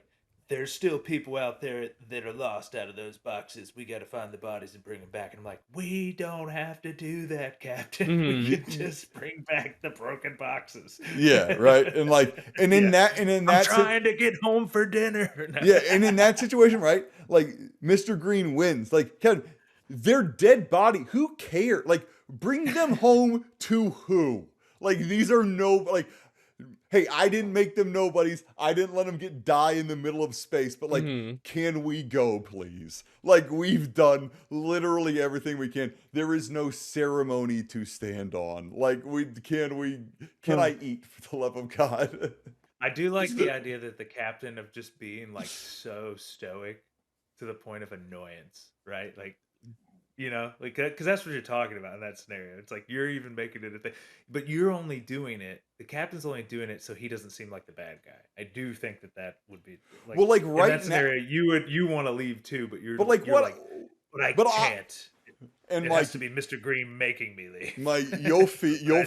there's still people out there that are lost out of those boxes. We got to find the bodies and bring them back. And I'm like, we don't have to do that, Captain. We Mhm. can just bring back the broken boxes. Yeah, right. And like, and in Yeah. that, and in I'm that, trying to get home for dinner. yeah, and in that situation, right? Like Mr. Green wins. Like, Kevin, their dead body. Who cares? Like, bring them home to who? Like, these are no like. Hey, I didn't make them nobodies. I didn't let them die in the middle of space. But like, Mhm. can we go, please? Like, we've done literally everything we can. There is no ceremony to stand on. Like, can I eat for the love of God? I do like the idea that the captain of just being like so stoic to the point of annoyance, right? Like, like because that's what you're talking about in that scenario. It's like you're even making it a thing, but you're only doing it. The captain's only doing it so he doesn't seem like the bad guy. I do think that would be like, Well, like in right that now, scenario, you want to leave too, but but like you're what? like, but I But can't. and It like has to be Mr. Green making me leave. you'll That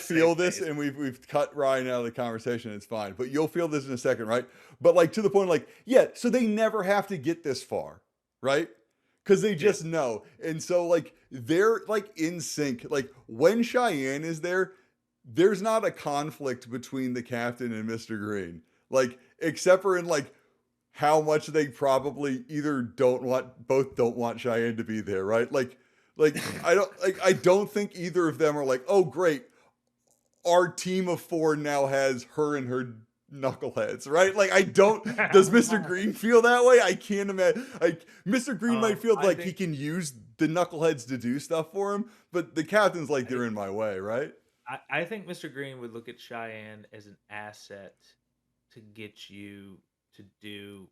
same feel this, face. and we've cut Ryan out of the conversation. It's fine, but you'll feel this in a second, right? But like to the point, like yeah, so they never have to get this far, right? Because they just know, and so like they're like in sync. Like when Cheyenne is there, there's not a conflict between the captain and Mr. Green, like except for in like how much they probably either both don't want Cheyenne to be there, right? Like I don't think either of them are like, oh great, our team of four now has her and her knuckleheads, right? Like I don't. Does Mr. Green feel that way? I can't imagine. Like Mr. Green might feel I like think he can use the knuckleheads to do stuff for him, but the captain's like they're in my way, right? I think Mr. Green would look at Cheyenne as an asset to get you to do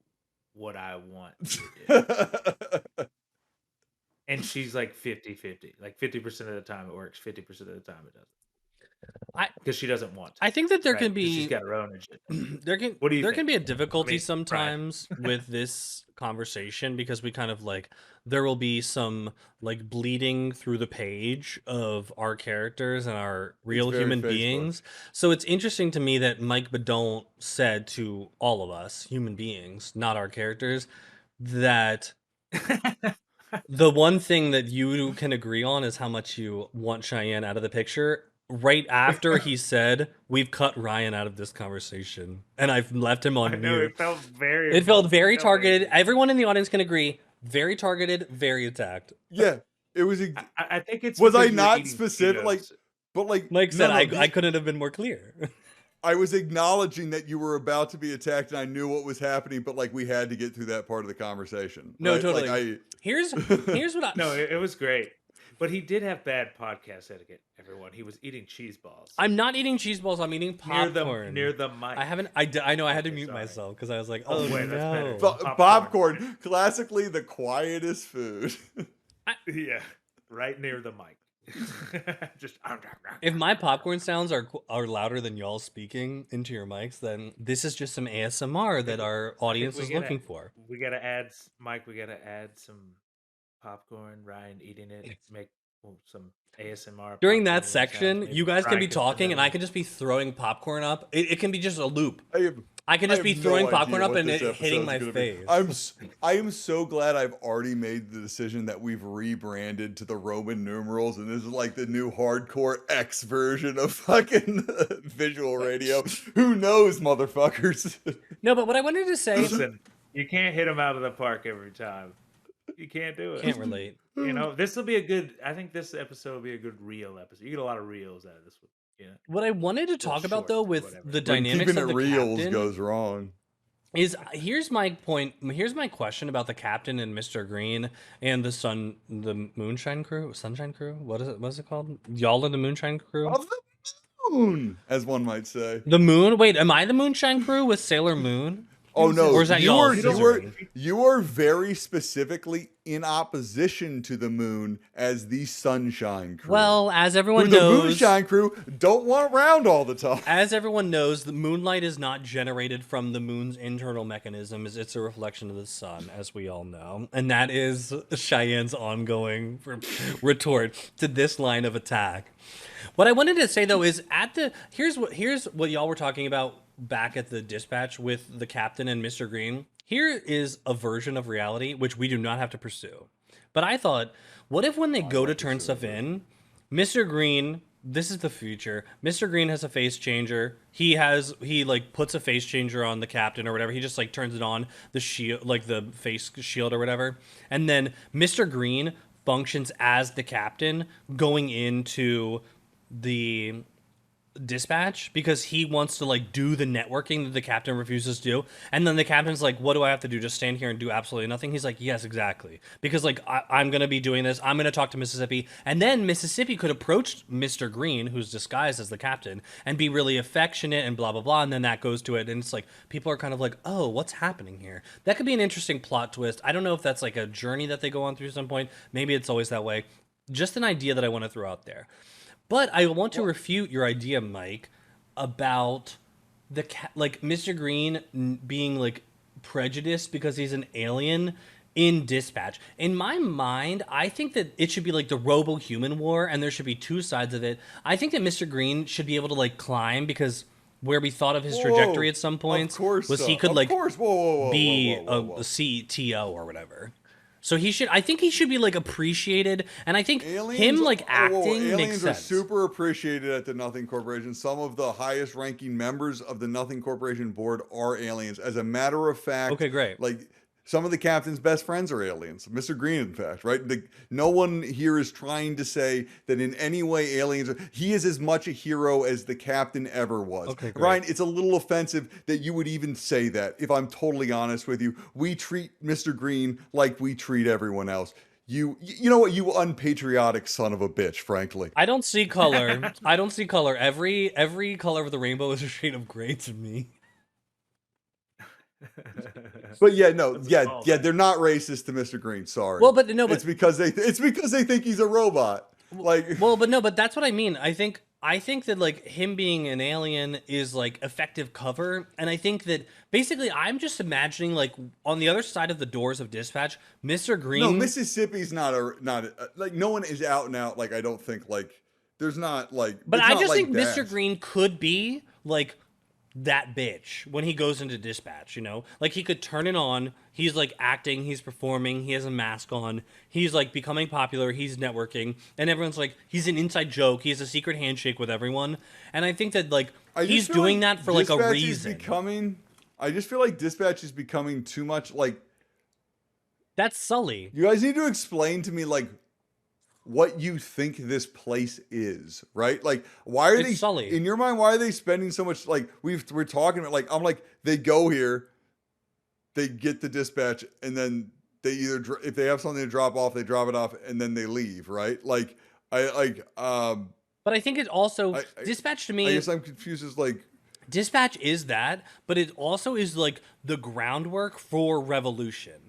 what I want you to do. And she's like 50-50. Like 50% of the time it works, 50% of the time it doesn't. I Because she doesn't want to. I think that there Right? can 'Cause she's be got her own agenda. there can What do you there think? can be a I difficulty mean, Ryan. sometimes with this conversation because we kind of like there will be some like bleeding through the page of our characters and our real very human Facebook. beings. So it's interesting to me that Mike Bedont said to all of us, human beings, not our characters, that the one thing that you can agree on is how much you want Cheyenne out of the picture. Right after he said, "We've cut Ryan out of this conversation," and I've left him I on know mute. it felt very It felt emotional. very It felt very targeted. Everyone in the audience can agree. Very targeted, very attacked. Yeah, it was. I think it's Was I because you were not eating specific? Like, Cheetos. but like Mike said, no, I couldn't have been more clear. I was acknowledging that you were about to be attacked, and I knew what was happening, but like we had to get through that part of the conversation. No, right? totally. Like, Here's what I No, it was great. But he did have bad podcast etiquette, everyone. He was eating cheese balls. I'm not eating cheese balls. I'm eating popcorn. Near the mic. I haven't. I know. I had to Okay, mute sorry. myself because I was like, Oh, oh, wait, that's better. no. Popcorn. popcorn, classically the quietest food. Yeah, right near the mic. Just If my popcorn sounds are louder than y'all speaking into your mics, then this is just some ASMR that our audience is looking for. We gotta add, Mike. We gotta add some popcorn. Ryan eating it. Make some ASMR During popcorn that sounds. section, Maybe you guys can Ryan be put talking, and that I in. can just be throwing popcorn up. It can be just a loop. I I can just have be no throwing idea popcorn up what and this it hitting episode's my gonna be. face. I am so glad I've already made the decision that we've rebranded to the Roman numerals, and this is like the new hardcore X version of fucking visual radio. Who knows, motherfuckers? No, but what I wanted to say, Listen, you can't hit him out of the park every time. You can't do it. can't relate. This will be a good. I think this episode will be a good reel episode. You get a lot of reels out of this one. Yeah. What I wanted to talk about shorts though or with whatever. the When dynamics keeping of it the reals captain goes wrong. is here's my point. Here's my question about the captain and Mr. Green and the Moonshine Crew, Sunshine Crew. What is it? What's it called? Y'all in the Moonshine Crew? Of the moon, as one might say. The Moon. Wait, am I the Moonshine Crew with Sailor Moon? Oh no, Or is that you y'all are scissoring? you are very specifically in opposition to the moon as the Sunshine Crew. Well, as who everyone the knows, Moonshine Crew don't want around all the time. as everyone knows, the moonlight is not generated from the moon's internal mechanisms. It's a reflection of the sun, as we all know. And that is Cheyenne's ongoing retort to this line of attack. What I wanted to say though is here's what y'all were talking about back at the dispatch with the captain and Mr. Green, here is a version of reality which we do not have to pursue. But I thought, what if when they go to turn stuff in, Mr. Green, this is the future. Mr. Green has a face changer. He like puts a face changer on the captain or whatever. He just like turns it on, the shield, like the face shield or whatever. And then Mr. Green functions as the captain going into the dispatch because he wants to like do the networking that the captain refuses to do. And then the captain's like, what do I have to do? Just stand here and do absolutely nothing? He's like, yes, exactly. Because like I'm going to be doing this. I'm going to talk to Mississippi. And then Mississippi could approach Mr. Green, who's disguised as the captain, and be really affectionate and blah, blah, blah. And then that goes to it. And it's like, people are kind of like, oh, what's happening here? That could be an interesting plot twist. I don't know if that's like a journey that they go on through some point. Maybe it's always that way. Just an idea that I want to throw out there. But I want to refute your idea, Mike, about like Mr. Green being like prejudiced because he's an alien in Dispatch. In my mind, I think that it should be like the Robo-Human War, and there should be two sides of it. I think that Mr. Green should be able to like climb because where we thought of his trajectory at some points was he could like be a CTO or whatever. So I think he should be like appreciated, and I think him like acting makes sense. Aliens are super appreciated at the Nothing Corporation. Some of the highest ranking members of the Nothing Corporation board are aliens. As a matter of fact, okay, great. Like some of the captain's best friends are aliens. Mr. Green, in fact, right? No one here is trying to say that in any way aliens are. He is as much a hero as the captain ever was. Okay, great. Ryan, it's a little offensive that you would even say that, if I'm totally honest with you. We treat Mr. Green like we treat everyone else. You know what, you unpatriotic son of a bitch, frankly. I don't see color. I don't see color. Every color of the rainbow is a shade of gray to me. But yeah, no, yeah, they're not racist to Mr. Green. Sorry. Well, but no, but it's because they think he's a robot. Like, well, but no, but that's what I mean. I think that like him being an alien is like effective cover, and I think that basically I'm just imagining like on the other side of the doors of Dispatch, Mr. Green. No, Mississippi's not like no one is out and out. Like I don't think like there's not like. But I just think that. Mr. Green could be like that bitch when he goes into Dispatch, you know? Like he could turn it on, he's like acting, he's performing, he has a mask on, he's like becoming popular, he's networking, and everyone's like, he's an inside joke, he has a secret handshake with everyone. And I think that like he's doing that for like a reason. I just feel like Dispatch is becoming too much like. That's Sully. You guys need to explain to me like what you think this place is, right? Like, why are they Sully. In your mind? Why are they spending so much? Like, we're talking about. Like, I'm like, they go here, they get the dispatch, and then they either if they have something to drop off, they drop it off, and then they leave, right? Like, But I think it also Dispatch to me. I guess I'm confused. As like. Dispatch is that, but it also is like the groundwork for revolution.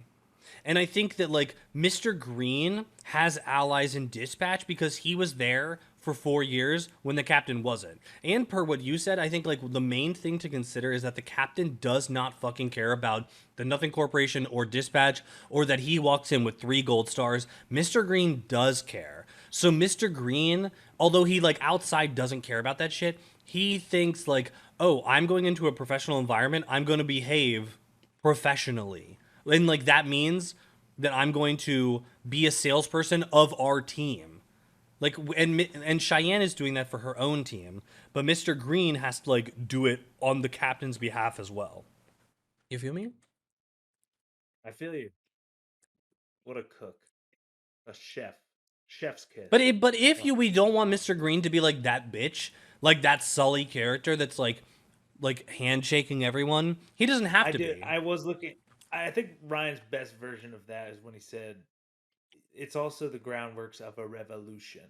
And I think that like Mr. Green has allies in Dispatch because he was there for 4 years when the captain wasn't. And per what you said, I think like the main thing to consider is that the captain does not fucking care about the Nothing Corporation or Dispatch, or that he walks in with 3 gold stars. Mr. Green does care. So Mr. Green, although he like outside doesn't care about that shit, he thinks like, oh, I'm going into a professional environment, I'm going to behave professionally. And like that means that I'm going to be a salesperson of our team. Like and Cheyenne is doing that for her own team, but Mr. Green has to like do it on the captain's behalf as well. You feel me? I feel you. What a cook. A chef. Chef's kiss. But we don't want Mr. Green to be like that bitch, like that Sully character that's like handshaking everyone. He doesn't have to be. I was looking. I think Ryan's best version of that is when he said, it's also the groundworks of a revolution,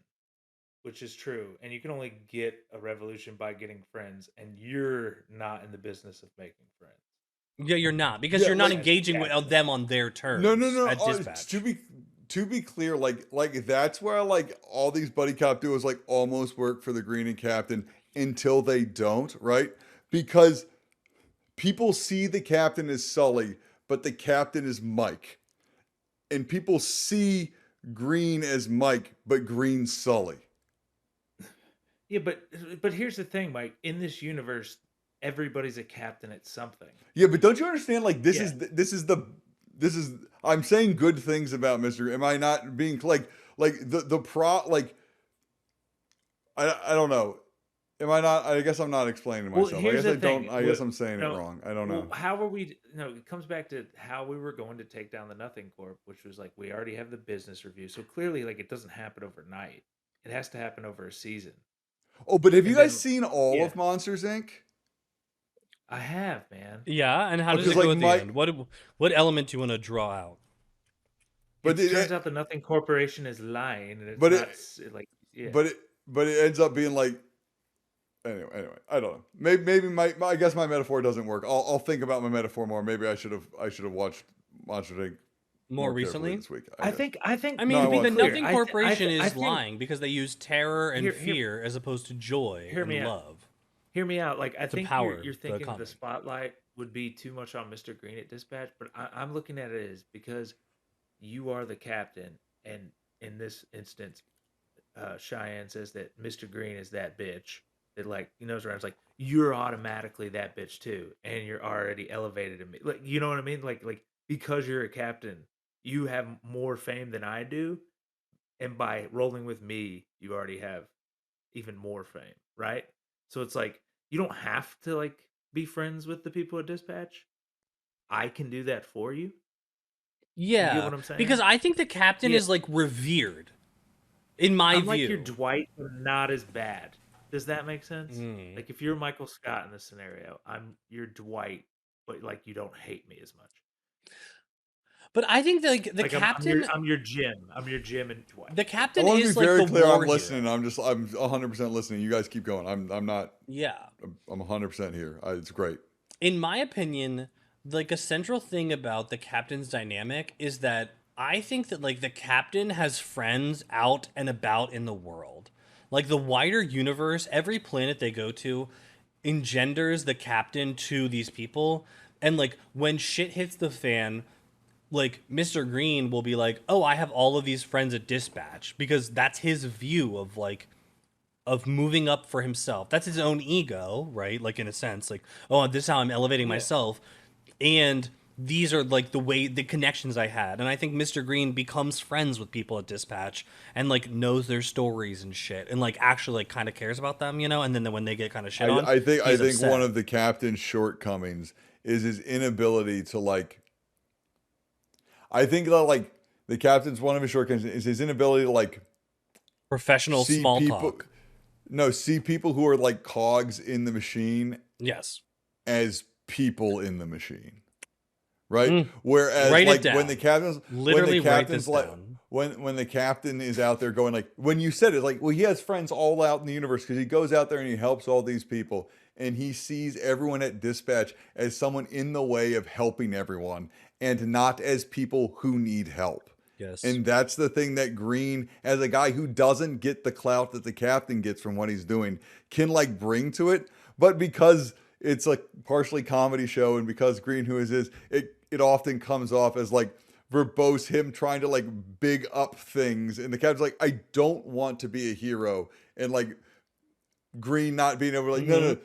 which is true. And you can only get a revolution by getting friends, and you're not in the business of making friends. Yeah, you're not, because you're not engaging with them on their terms. No. At Dispatch. To be clear, like that's where like all these buddy cop duos like almost work for the Green and Captain until they don't, right? Because people see the captain as Sully, but the captain is Mike. And people see Green as Mike, but Green's Sully. Yeah, but here's the thing, Mike. In this universe, everybody's a captain at something. Yeah, but don't you understand? Like this Yeah. is I'm saying good things about Mr. Am I not being like the pro like I don't know. Am I not? I guess I'm not explaining Well, myself. I here's guess the I don't. thing. I guess I'm saying it No, wrong. I don't well, know. how are we? No, it comes back to how we were going to take down the Nothing Corp, which was like we already have the business review. So clearly, like it doesn't happen overnight. It has to happen over a season. Oh, but have you And guys then, seen all yeah, of Monsters Inc? I have, man. Yeah, and how does Because it go like at the my, end? What element do you want to draw out? but It it, turns out the Nothing Corporation is lying, and it's but not it, like yeah. but it ends up being like anyway. I don't know. Maybe I guess my metaphor doesn't work. I'll think about my metaphor more. Maybe I should have watched Monsters Inc. More more carefully recently? this week. I guess. think I No, I mean, want the to. Nothing I Corporation is think lying because they use terror and Here- fear as opposed to joy hear and me out. love. Hear me out. Like I To think power you're the thinking the company. spotlight would be too much on Mr. Green at Dispatch, but I'm looking at it as because you are the captain, and in this instance, Cheyenne says that Mr. Green is that bitch that like he knows around. It's like you're automatically that bitch too, and you're already elevated in me. Like you know what I mean? Like because you're a captain, you have more fame than I do, and by rolling with me, you already have even more fame, right? So it's like you don't have to like be friends with the people at Dispatch. I can do that for you. You get Yeah, what I'm because saying? I think the captain Yeah, is like revered in my I'm like your view. Dwight, but not as bad. Does that make sense? Mm. Like if you're Michael Scott in this scenario, I'm your Dwight, but like you don't hate me as much. But I think like the Like captain, I'm your Jim. I'm your Jim and Dwight. the I captain want to be is like very the clear. war I'm listening. hero. I'm 100% listening. You guys keep going. I'm not. Yeah. I'm 100% here. It's great. In my opinion, like a central thing about the captain's dynamic is that I think that like the captain has friends out and about in the world. Like the wider universe, every planet they go to engenders the captain to these people. And like when shit hits the fan, like Mr. Green will be like, "Oh, I have all of these friends at Dispatch," because that's his view of like of moving up for himself. That's his own ego, right? Like in a sense, like, oh, this is how I'm elevating Yeah. myself. And these are like the connections I had. And I think Mr. Green becomes friends with people at Dispatch and like knows their stories and shit and like actually like kind of cares about them, you know? And then when they get kind of shit on, I think he's one upset. of the captain's shortcomings is his inability to like. I think that like the captain's one of his shortcomings is his inability to like Professional see small people. talk. No, see people who are like cogs in the machine Yes. as people in the machine. Right? Mm. Whereas Write it like down. when the captain's Literally write this down. when the captain is out there going like when you said it like well he has friends all out in the universe because he goes out there and he helps all these people and he sees everyone at Dispatch as someone in the way of helping everyone and not as people who need help. Yes. And that's the thing that Green, as a guy who doesn't get the clout that the captain gets from what he's doing, can like bring to it. But because it's like partially comedy show and because Green who is it often comes off as like verbose him trying to like big up things. And the captain's like, I don't want to be a hero. And like Green not being able to like, no.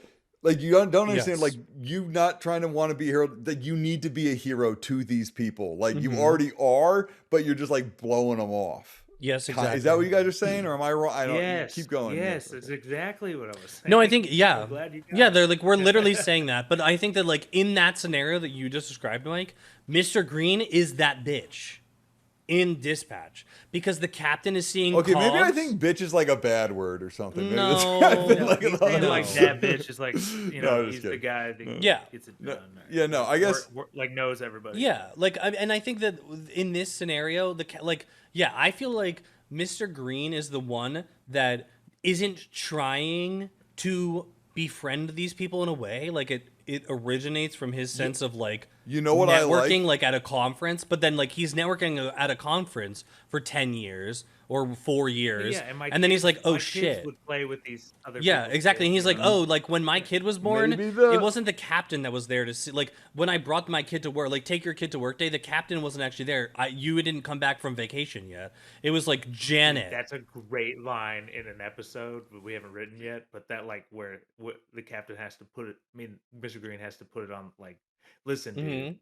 Like you don't understand, Yes. like you not trying to want to be a hero, that you need to be a hero to these people. Like you Mhm. already are, but you're just like blowing them off. Yes, exactly. Is that what you guys are saying, or am I wrong? I don't. Yes. Keep going. Yes, Yeah. that's exactly what I was saying. No, I think yeah. I'm glad you got Yeah, it. they're like we're literally saying that, but I think that like in that scenario that you just described, Mike, Mr. Green is that bitch in Dispatch because the captain is seeing Okay, maybe I cogs. think bitch is like a bad word or something. Maybe that's- No. I've been No, like, he's saying, like No. that bitch is like you No, know I'm just he's the kidding. guy that Yeah. gets it No, done. yeah, no, I guess- like knows everybody. Yeah, like and I think that in this scenario, I feel like Mr. Green is the one that isn't trying to befriend these people in a way. Like it originates from his sense of like You know what I networking like? like at a conference, but then like he's networking at a conference for 10 years or 4 But years. yeah, and my And then he's kids, like, oh my kids shit. would play with these other Yeah, people's exactly. And kids, he's you like, know? oh, like when my kid was born, Maybe it the wasn't the captain that was there to see. Like when I brought my kid to work, like take your kid to work day, the captain wasn't actually there. You didn't come back from vacation yet. It was like Dude, Janet. that's a great line in an episode that we haven't written yet, but that like where the captain has to put it. I mean, Mr. Green has to put it on like, listen, dude, Hmm.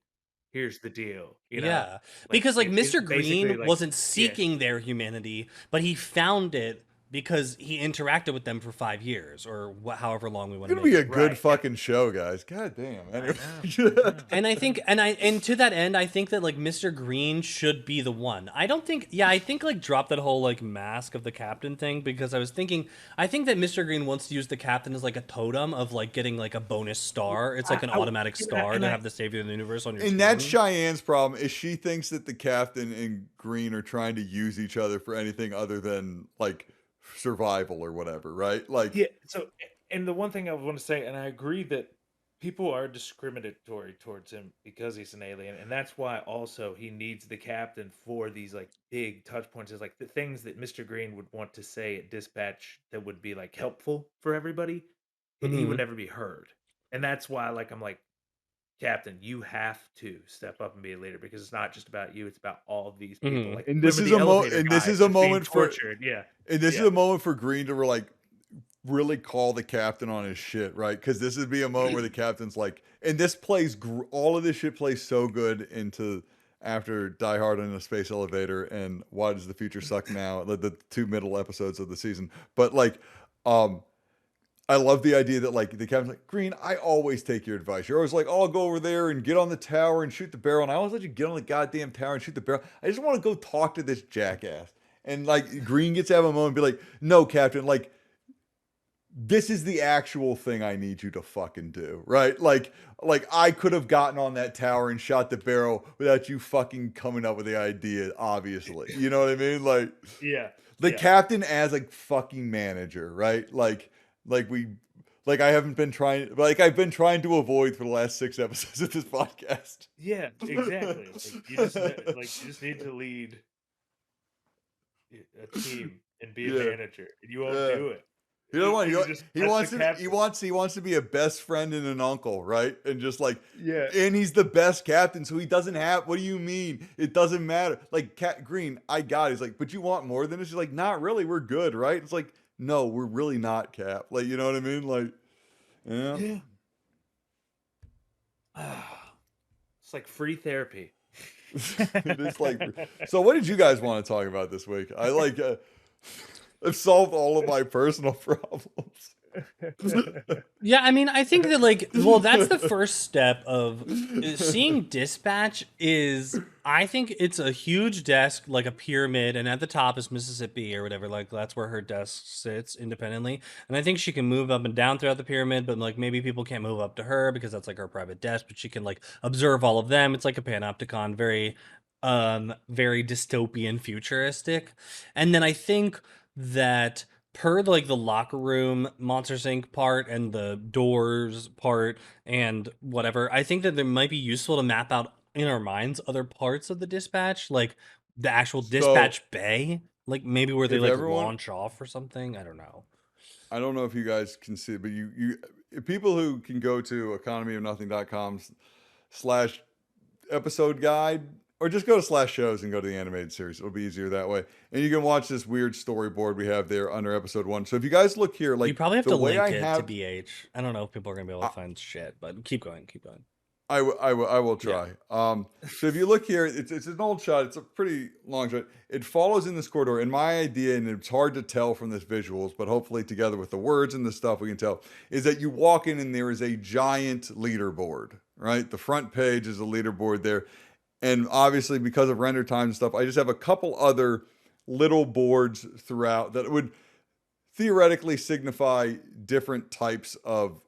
here's the deal. You know, Yeah, like because like it Mr. basically Green like wasn't yeah. seeking their humanity, but he found it because he interacted with them for 5 years or however long we want to gonna make be a it. good Right. fucking show, guys. God damn. I Anyway. know. And I think, and to that end, I think that like Mr. Green should be the one. I don't think, yeah, I think like drop that whole like mask of the captain thing because I was thinking, I think that Mr. Green wants to use the captain as like a totem of like getting like a bonus star. It's like an automatic star to have the savior of the universe on your team. And that's Cheyenne's problem is she thinks that the captain and Green are trying to use each other for anything other than like survival or whatever, right? Like, Yeah. So, and the one thing I want to say, and I agree that people are discriminatory towards him because he's an alien, and that's why also he needs the captain for these like big touch points. Is like the things that Mr. Green would want to say at dispatch that would be like helpful for everybody. He would Mhm. never be heard, and that's why like I'm like, Captain, you have to step up and be a leader because it's not just about you; it's about all of these people. Mhm. Like, and this remember is the a elevator and this guy is a that's being moment for tortured? Yeah, and this is yeah, a moment for Green to like really call the captain on his shit, right? Because this would be a moment where the captain's like, and this plays all of this shit plays so good into after Die Hard in a space elevator and Why Does the Future Suck Now, the two middle episodes of the season. But like, um, I love the idea that like the captain's like, Green, I always take your advice. You're always like, oh, I'll go over there and get on the tower and shoot the barrel. And I always let you get on the goddamn tower and shoot the barrel. I just want to go talk to this jackass. And like Green gets to have a moment and be like, no, Captain, like this is the actual thing I need you to fucking do, right? Like I could have gotten on that tower and shot the barrel without you fucking coming up with the idea, obviously. You know what I mean? Like yeah, the yeah. captain as a fucking manager, right? Like we like I haven't been trying like I've been trying to avoid for the last 6 episodes of this podcast. Yeah, exactly. Like you just need to lead a team and be a Yeah. manager, and you won't Yeah. do it. He don't want. You just He that's wants the to. captain. He wants to be a best friend and an uncle, right? And just like, Yeah, and he's the best captain, so he doesn't have. What do you mean? It doesn't matter. Like Cat Green, I got it. He's like, but you want more than this? He's like, not really. We're good, right? It's like, no, we're really not, Cap. Like, you know what I mean? Like, yeah. yeah. It's like free therapy. It's like. So, what did you guys want to talk about this week? I like. I've solved all of my personal problems. Yeah, I mean, I think that like, well, that's the first step of seeing dispatch is, I think it's a huge desk, like a pyramid, and at the top is Mississippi or whatever, like that's where her desk sits independently. And I think she can move up and down throughout the pyramid, but like maybe people can't move up to her because that's like her private desk, but she can like observe all of them. It's like a panopticon, very dystopian futuristic. And then I think that per like the locker room Monsters Inc. part and the doors part and whatever, I think that it might be useful to map out in our minds other parts of the dispatch, like the actual So, dispatch bay, like maybe where they if like everyone, launch off or something. I don't know. I don't know if you guys can see, but people who can go to economyofnothing.com slash episode guide, or just go to slash shows and go to the animated series. It'll be easier that way. And you can watch this weird storyboard we have there under episode 1. So if you guys look here, like You probably have the to way link I it to have, BH. I don't know if people are gonna be able to find shit, but keep going. I will Yeah. try. So if you look here, it's an old shot. It's a pretty long shot. It follows in this corridor. And my idea, and it's hard to tell from this visuals, but hopefully together with the words and the stuff we can tell, is that you walk in and there is a giant leaderboard, right? The front page is a leaderboard there. And obviously, because of render time and stuff, I just have a couple other little boards throughout that would theoretically signify different types of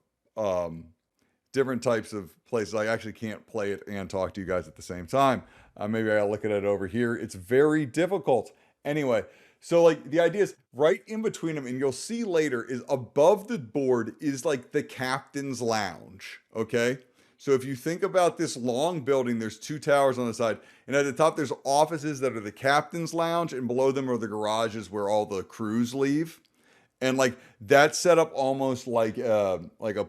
places. I actually can't play it and talk to you guys at the same time. Maybe I'll look at it over here. It's very difficult. Anyway, so like the idea is right in between them, and you'll see later is above the board is like the captain's lounge. Okay. So if you think about this long building, there's two towers on the side, and at the top there's offices that are the captain's lounge, and below them are the garages where all the crews leave. And like that's set up almost like a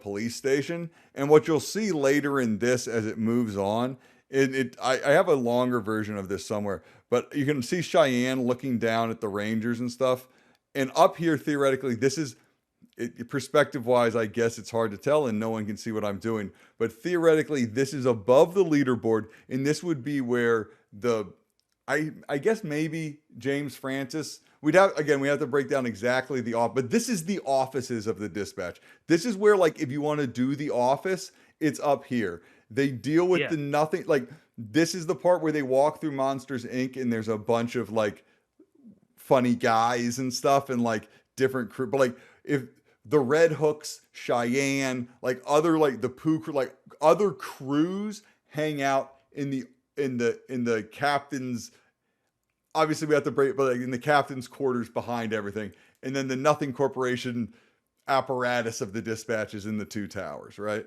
police station. And what you'll see later in this as it moves on, I have a longer version of this somewhere, but you can see Cheyenne looking down at the Rangers and stuff. And up here, theoretically, this is perspective wise, I guess it's hard to tell and no one can see what I'm doing. But theoretically, this is above the leaderboard, and this would be where I guess maybe James Francis. We have to break down exactly the off, but this is the offices of the dispatch. This is where, like, if you want to do the office, it's up here. They deal with the nothing. Like, this is the part where they walk through Monsters Inc. and there's a bunch of like funny guys and stuff and like different crew. But like, if the Red Hooks, Cheyenne, like other like the Pooh crew, like other crews hang out in the captain's. Obviously, we have to break, but like in the captain's quarters behind everything, and then the Nothing Corporation apparatus of the dispatch is in the two towers, right?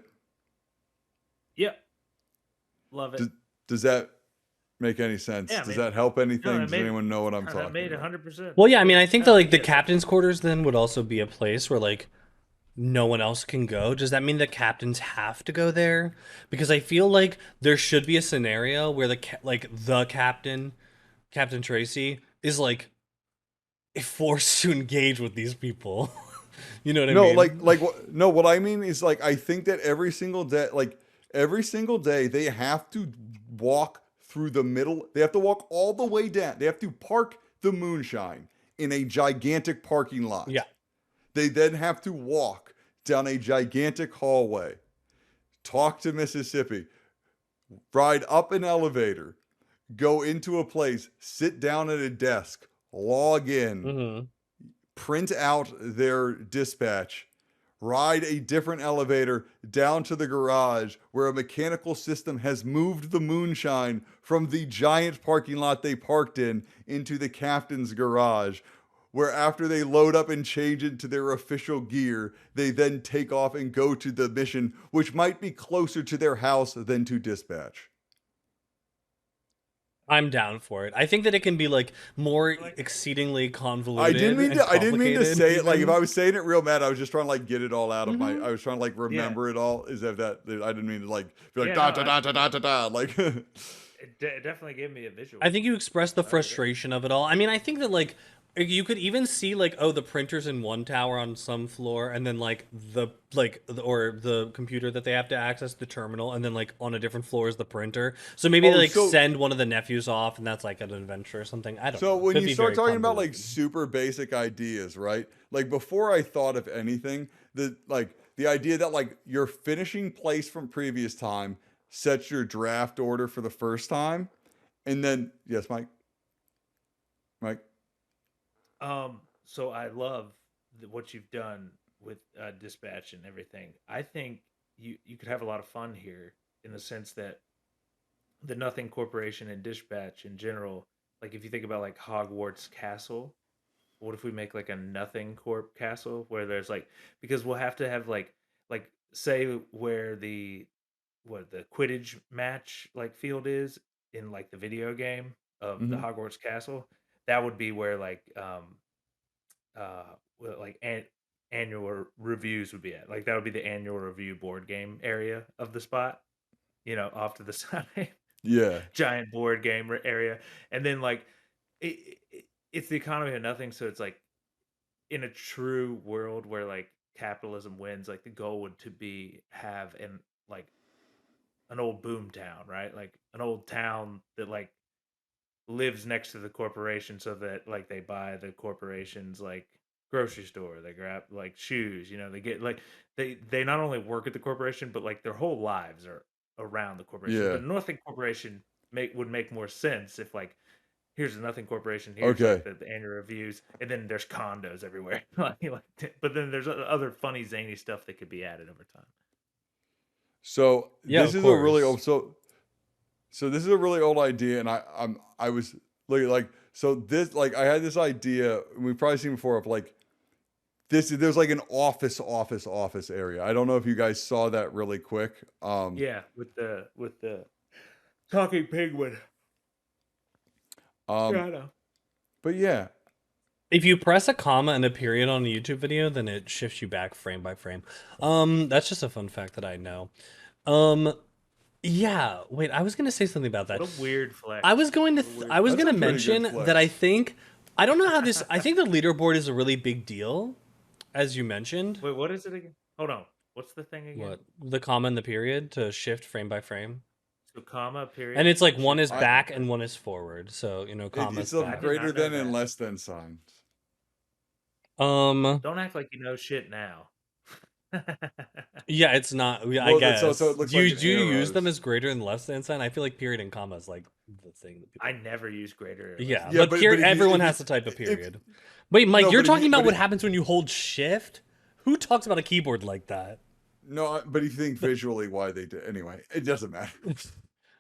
Yep. Love it. Does that make any sense? Yeah, Does man. that help anything? No, Does anyone know what I'm that talking made about? 100%. Well, yeah, I mean, I think that like the Yeah. captain's quarters then would also be a place where like no one else can go. Does that mean the captains have to go there? Because I feel like there should be a scenario where the captain, Captain Tracy, is like forced to engage with these people. You know what I mean? What I mean is like I think that every single day they have to walk through the middle. They have to walk all the way down. They have to park the moonshine in a gigantic parking lot. Yeah. They then have to walk down a gigantic hallway, talk to Mississippi, ride up an elevator, go into a place, sit down at a desk, log in, print out their dispatch, ride a different elevator down to the garage where a mechanical system has moved the moonshine from the giant parking lot they parked in into the captain's garage, where after they load up and change into their official gear, they then take off and go to the mission, which might be closer to their house than to dispatch. I'm down for it. I think that it can be like more exceedingly convoluted. I didn't mean to say it like if I was saying it real mad. I was just trying to like get it all out of my. I was trying to like remember it all. Is that I didn't mean to like be like da like. It definitely gave me a visual. I think you expressed the frustration of it all. I mean, I think that like you could even see like, oh, the printer's in one tower on some floor, and then like the computer that they have to access, the terminal, and then like on a different floor is the printer. So maybe they send one of the nephews off, and that's like an adventure or something. I don't know. So when Could you be start very talking about like convoluted. super basic ideas, right? Like before I thought of anything, the idea that like your finishing place from previous time sets your draft order for the first time, and then yes, Mike. So I love what you've done with dispatch and everything. I think you could have a lot of fun here in the sense that the Nothing Corporation and dispatch in general, like if you think about like Hogwarts Castle, what if we make like a Nothing Corp castle where there's like, because we'll have to have like say where the Quidditch match like field is in like the video game of the Hogwarts Castle. That would be where annual reviews would be at. Like that would be the annual review board game area of the spot, off to the side. Yeah. Giant board game area. And then like it's the economy of nothing, so it's like in a true world where like capitalism wins, like the goal would to be have an old boom town, right? Like an old town that like lives next to the corporation, so that like they buy the corporation's like grocery store, they grab like shoes, they get like they not only work at the corporation, but like their whole lives are around the corporation. Yeah. The Nothing Corporation would make more sense if like here's the Nothing Corporation, here's like the annual reviews, and then there's condos everywhere. but then there's other funny zany stuff that could be added over time. So Yeah, this of is a really course. old so this is a really old idea, and I was looking like so this like I had this idea, and we've probably seen before, of like there's like an office area. I don't know if you guys saw that really quick. Yeah, with the talking penguin. Yeah, Um, I know. but yeah, If you press a comma and a period on a YouTube video, then it shifts you back frame by frame. That's just a fun fact that I know. Um, yeah, wait, I was gonna say something about that. What a weird flex. I was going to What a weird I was That's a gonna pretty good mention that I flex. think I don't know how this I think the leaderboard is a really big deal, as you mentioned. Wait, what is it again? Hold on. What's the thing again? What? The comma and the period to shift frame by frame. So comma, period. And it's like one shift is frame I- by back frame. and one is forward. So, you know, comma's it's a back. did greater not know than and that. less than signs. Um, Don't act like you know shit now. yeah, it's not. Yeah, I Well, guess. so it looks Do you like an do you use them arrows. as greater than less than sign? I feel like period and comma is like the thing that people. I never use greater. Or less Yeah, than. Yeah, but, but period, if you- everyone if has you- to type a if- period. Wait, Mike, No, you're but if talking you- about but what if- happens when you hold shift? Who talks about a keyboard like that? No, but if you think visually why they did anyway, it doesn't matter.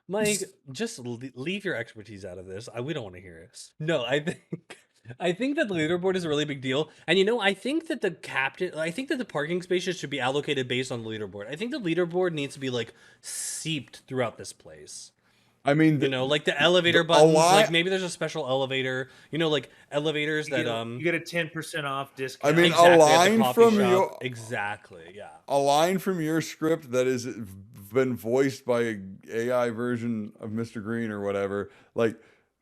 Mike, just leave your expertise out of this. We don't want to hear it. No, I think that the leaderboard is a really big deal. And you know, I think that the parking spaces should be allocated based on the leaderboard. I think the leaderboard needs to be like seeped throughout this place. I mean, You know, like the elevator a buttons, lot- like maybe there's a special elevator, you know, like elevators that you get a 10% off discount. mean, exactly a at the line coffee from shop. your- Exactly, yeah. a line from your script that has been voiced by an AI version of Mr. Green or whatever, like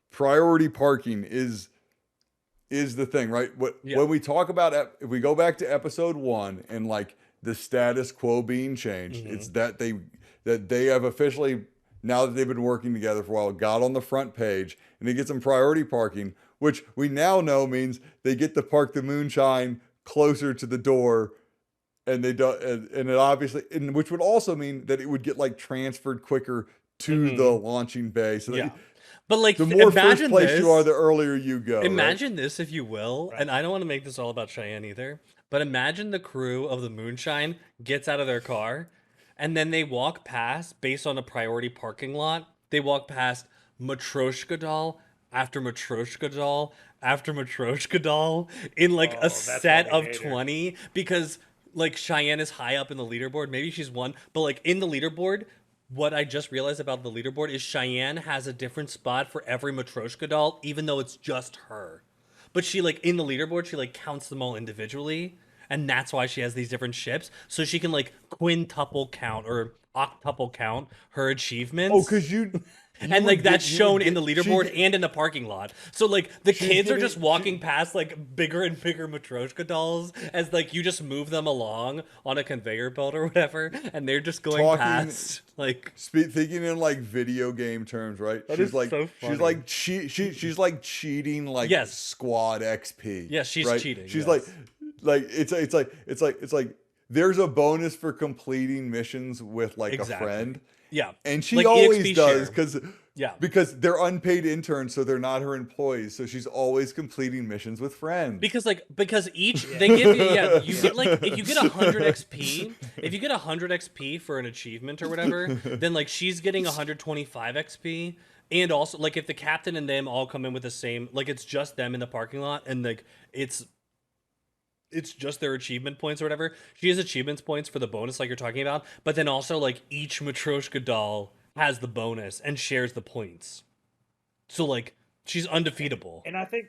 priority parking is the thing, right? Yeah. When we talk about if we go back to episode 1 and like the status quo being changed, Mm-hmm. it's that they have officially, now that they've been working together for a while, got on the front page and they get some priority parking, which we now know means they get to park the moonshine closer to the door, and they do, and it obviously, and which would also mean that it would get like transferred quicker to the launching bay. So that Mm-hmm. Yeah. But like the more first imagine place this. you are, the earlier you go. right? Imagine this, if you will, and I don't want to make this all about Cheyenne either, but imagine the crew of the Moonshine gets out of their car, and then they walk past, based on a priority parking lot, they walk past Matryoshka doll after Matryoshka doll after Matryoshka doll in like Oh, a that's set why of they hate her. 20, because like Cheyenne is high up in the leaderboard. Maybe she's one, but like in the leaderboard, what I just realized about the leaderboard is Cheyenne has a different spot for every Matryoshka doll, even though it's just her. But she like in the leaderboard, she like counts them all individually, and that's why she has these different ships, so she can like quintuple count or octuple count her achievements. Oh, because you and like that's shown in the she leaderboard get- and in the parking lot. So like the She's kids are getting- just walking past like bigger and bigger Matryoshka dolls as like you just move them along on a conveyor belt or whatever, and they're just going Talking- past like thinking in like video game terms, right? That she's is like so she's funny. like she's like cheating like Yes. squad XP. Yes, she's right? cheating, She's yes. like it's like there's a bonus for completing missions with like Exactly. a friend. yeah, And she Like always EXP does share. because Yeah. they're unpaid interns, so they're not her employees. So she's always completing missions with friends. Because each they give you you get like if you get 100 XP, if you get 100 XP for an achievement or whatever, then like she's getting 125 XP. And also like if the captain and them all come in with the same, like it's just them in the parking lot and like it's just their achievement points or whatever. She has achievements points for the bonus like you're talking about, but then also like each Matryoshka doll has the bonus and shares the points. So like she's undefeatable. And I think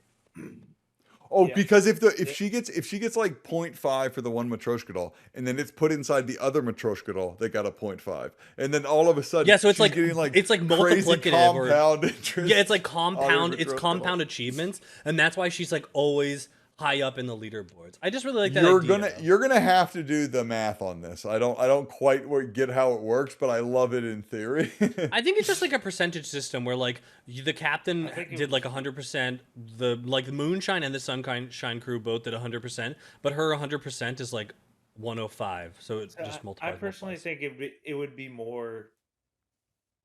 Oh, Yeah. because if she gets like 0.5 for the one Matryoshka doll, and then it's put inside the other Matryoshka doll, they got a 0.5, and then all of a sudden, Yeah, so it's she's like getting like it's like crazy multiplicative or compound interest. yeah, it's like on her compound. It's Matryoshka compound doll. achievements, and that's why she's like always high up in the leaderboards. I just really like that You're idea. you're gonna have to do the math on this. I don't quite get how it works, but I love it in theory. I think it's just like a percentage system where like the captain think it did like 100%. The Moonshine and the Sunshine crew both did 100%, but her 100% is like 105. So it just I multiplies. personally think it would be more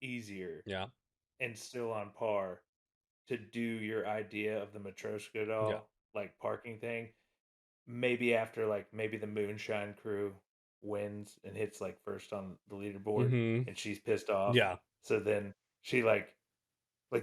easier Yeah. and still on par to do your idea of the Matryoshka doll Yeah. like parking thing. Maybe after like maybe the Moonshine crew wins and hits like first on the leaderboard Mhm. and she's pissed off. Yeah. So then she like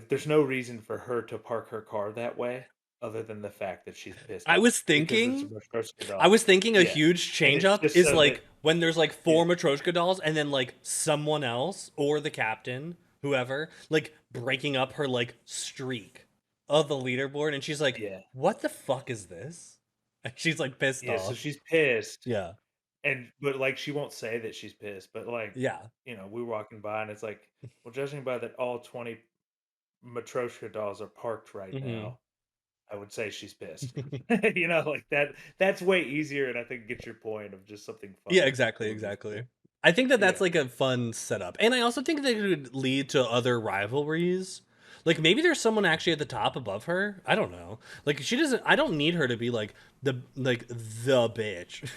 there's no reason for her to park her car that way. other than the fact that she's pissed I off was because it's a thinking Matryoshka doll. I was thinking a Yeah, huge and change it's up just is so that like when there's like yeah, 4 Matryoshka dolls and then like someone else or the captain, whoever, like breaking up her like streak of the leaderboard and she's like, yeah, "What the fuck is this?" And she's like pissed yeah. So off. she's pissed, Yeah. but like she won't say that she's pissed. But like Yeah. we're walking by and it's like, well, judging by that, all 20 Matryoshka dolls are parked right Mhm. now. I would say she's pissed. Like that. That's way easier, and I think gets your point of just something Yeah, funny that exactly, would be exactly. cool. I think that that's Yeah, like a fun setup. And I also think that it could lead to other rivalries. Like maybe there's someone actually at the top above her. I don't know. Like she doesn't I don't need her to be like the bitch.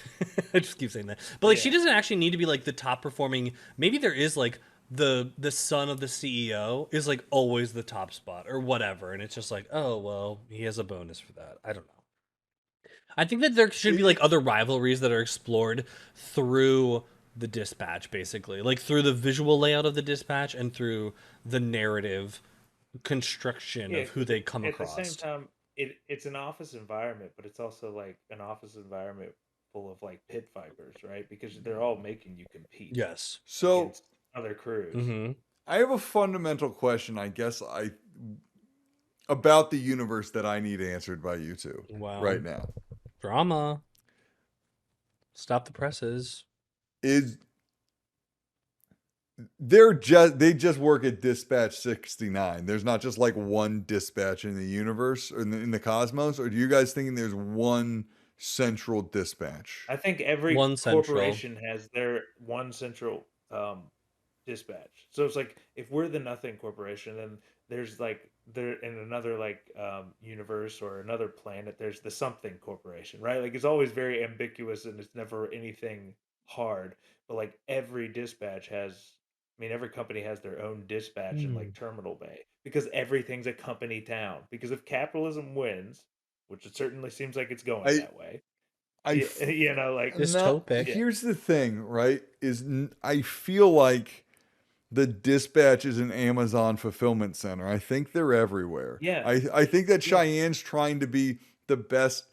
I just keep saying that. But like she yeah. doesn't actually need to be like the top performing. Maybe there is like the son of the CEO is like always the top spot or whatever and it's just like, "Oh, well, he has a bonus for that." I don't know. I think that there should be like It- other rivalries that are explored through the dispatch, basically, like through the visual layout of the dispatch and through the narrative construction Yeah, of who because they come at the same across. time, it's an office environment, but it's also like an office environment full of like pit vipers, right? Because they're all making you compete Yes. so against other crews. Mm-hmm. I have a fundamental question, I guess about the universe that I need answered by you two Wow. right now. Drama. Stop the presses. Is they just work at dispatch 69. There's not just like one dispatch in the universe or in the cosmos, or do you guys think there's one central dispatch? I think every One central. corporation has their one central dispatch. So it's like if we're the Nothing Corporation, then there's like there in another like universe or another planet, there's the Something Corporation, right? Like it's always very ambiguous and it's never anything hard. But like every dispatch has, I mean, every company has their own dispatch in Hmm. like Terminal Bay because everything's a company town. Because if capitalism wins, which it certainly seems like it's going I that way, I yeah, f- like not Dystopic. yeah, here's the thing, right? I feel like the dispatch is an Amazon fulfillment center. I think they're everywhere. yeah, I think that yeah. Cheyenne's trying to be the best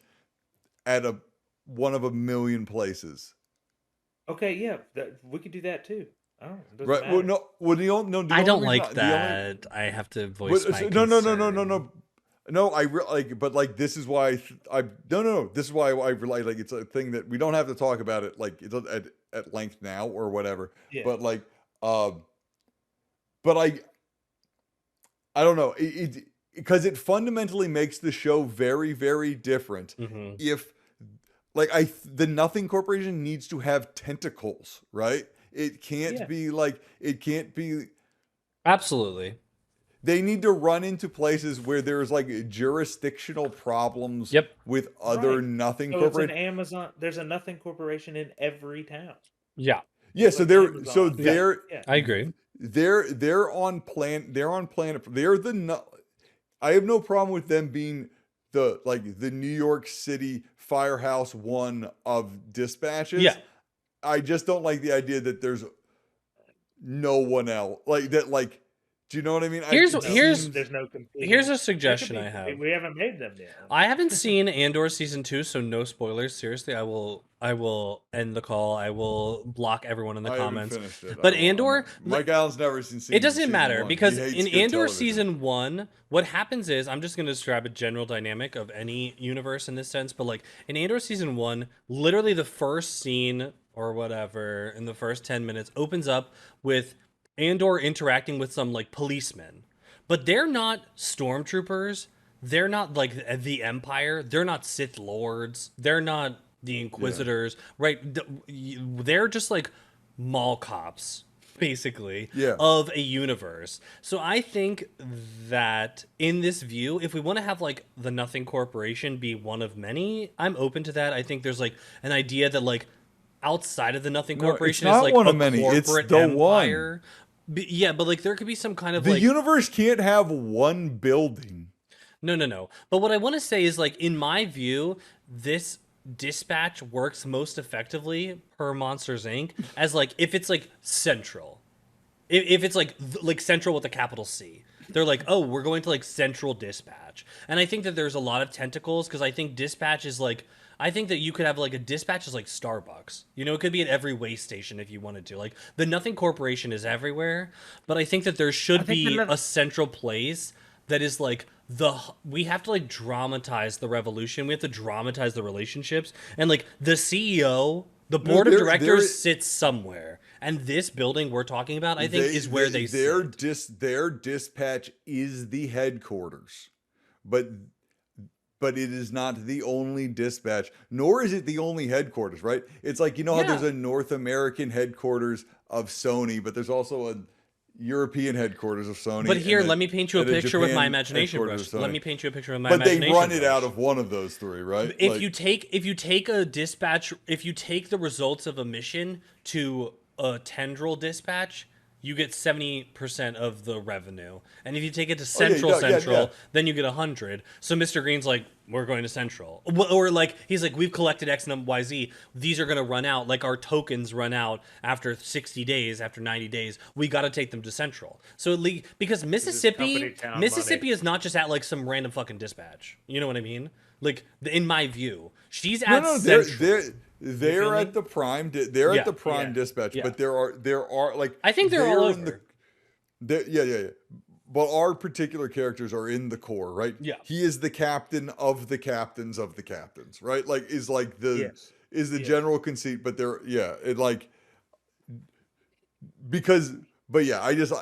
at one of a million places. Okay, yeah, that we could do that too. I don't. It doesn't Right. Well, matter. no. Well, the I only don't reason like the only that. I have to voice but my no no no no no concern. no no. Like, but like this is why I no no no. This is why I relate. Like it's a thing that we don't have to talk about it like it's at length now or whatever. Yeah, But like um, but I don't know because it fundamentally makes the show very very different. Mm-hmm. If like the Nothing Corporation needs to have tentacles, right? It can't yeah, be like it can't be Absolutely. they need to run into places where there's like jurisdictional problems Yep. with other right. Nothing So it's an corporate. Amazon. There's a Nothing Corporation in every town, Yeah. Yeah, just so like they're Amazon. Yeah. Yeah, I agree. they're on planet they're the I have no problem with them being the New York City Firehouse One of Yeah. dispatches. I just don't like the idea that there's no one else like that. Like, do you know what I mean? Here's It no, here's seems there's no here's competing. a There could suggestion be. I have. We haven't made them yet. I I mean, haven't seen Andor season 2, so no spoilers. Seriously, I will end the call. I will block everyone in the I haven't comments. finished it. But Andor, Mike Allen's never seen it doesn't season matter one. He because hates in good Andor television. season 1, what happens is I'm just going to describe a general dynamic of any universe in this sense, but like in Andor season 1, literally the first scene or whatever in the first 10 minutes opens up with Andor interacting with some like policemen. But they're not stormtroopers. They're not like the Empire. They're not Sith lords. They're not the Yeah. Inquisitors, right? They're just like mall cops, basically, Yeah. of a universe. So I think that in this view, if we want to have like the Nothing Corporation be one of many, I'm open to that. I think there's like an idea that like outside of the Nothing No, it's Corporation is not like one a of many. It's corporate the one. empire. Yeah, but like there could be some kind of The like universe can't have one building. no. But what I want to say is like in my view, this dispatch works most effectively per Monsters Inc. as like if it's like central. If it's like central with a capital C. they're like, oh, we're going to like central dispatch. And I think that there's a lot of tentacles because I think dispatch is like, I think that you could have like a dispatch is like Starbucks. You know, it could be at every way station if you wanted to. Like the Nothing Corporation is everywhere, but I think that there should be a central place that is like we have to like dramatize the revolution. We have to dramatize the relationships, and like the CEO, the board of directors sits somewhere, and this building we're talking about, I think, is where they sit. Their dispatch is the headquarters, but it is not the only dispatch, nor is it the only headquarters, right? It's like, you know how there's a North American headquarters of Sony, but there's also a European headquarters of Sony. But here, let me paint you a picture with my imagination brush. Let me paint you a picture with my imagination brush. But they run it out of one of those three, right? If you take a dispatch, if you take the results of a mission to a tendril dispatch, you get 70% of the revenue. And if you take it to Central, then you get 100. So Mr. Green's like, we're going to Central. Or like, he's like, we've collected X and Y, Z. These are going to run out. Like our tokens run out after 60 days, after 90 days. We got to take them to Central. So because Mississippi is not just at like some random fucking dispatch. You know what I mean? Like in my view, she's at Central. They're at the prime. They're at the prime dispatch, but there are like I think they're all over. Yeah. But our particular characters are in the core, right? Yeah. He is the captain of the captains of the captains, right? Like is like the general conceit, but it like because I just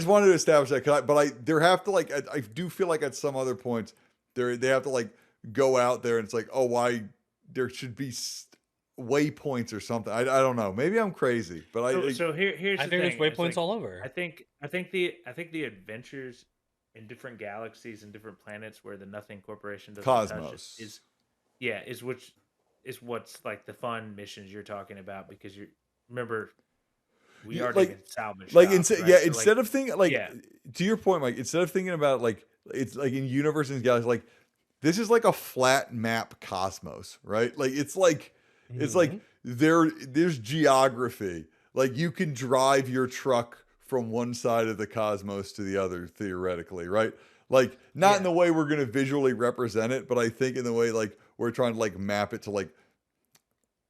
wanted to establish that there have to like I do feel like at some other points they have to like go out there and it's like, oh, why there should be waypoints or something. I don't know. Maybe I'm crazy, but here's the thing. There's waypoints all over. I think the adventures in different galaxies and different planets where the Nothing Corporation doesn't Cosmos touch is what's like the fun missions you're talking about because remember we already like get salvaged. Like instead of thinking like to your point, Mike, instead of thinking about like it's like in universe and galaxy, like this is like a flat map cosmos, right? Like it's like it's like there's geography. Like you can drive your truck from one side of the cosmos to the other theoretically, right? Like not in the way we're going to visually represent it, but I think in the way like we're trying to like map it to like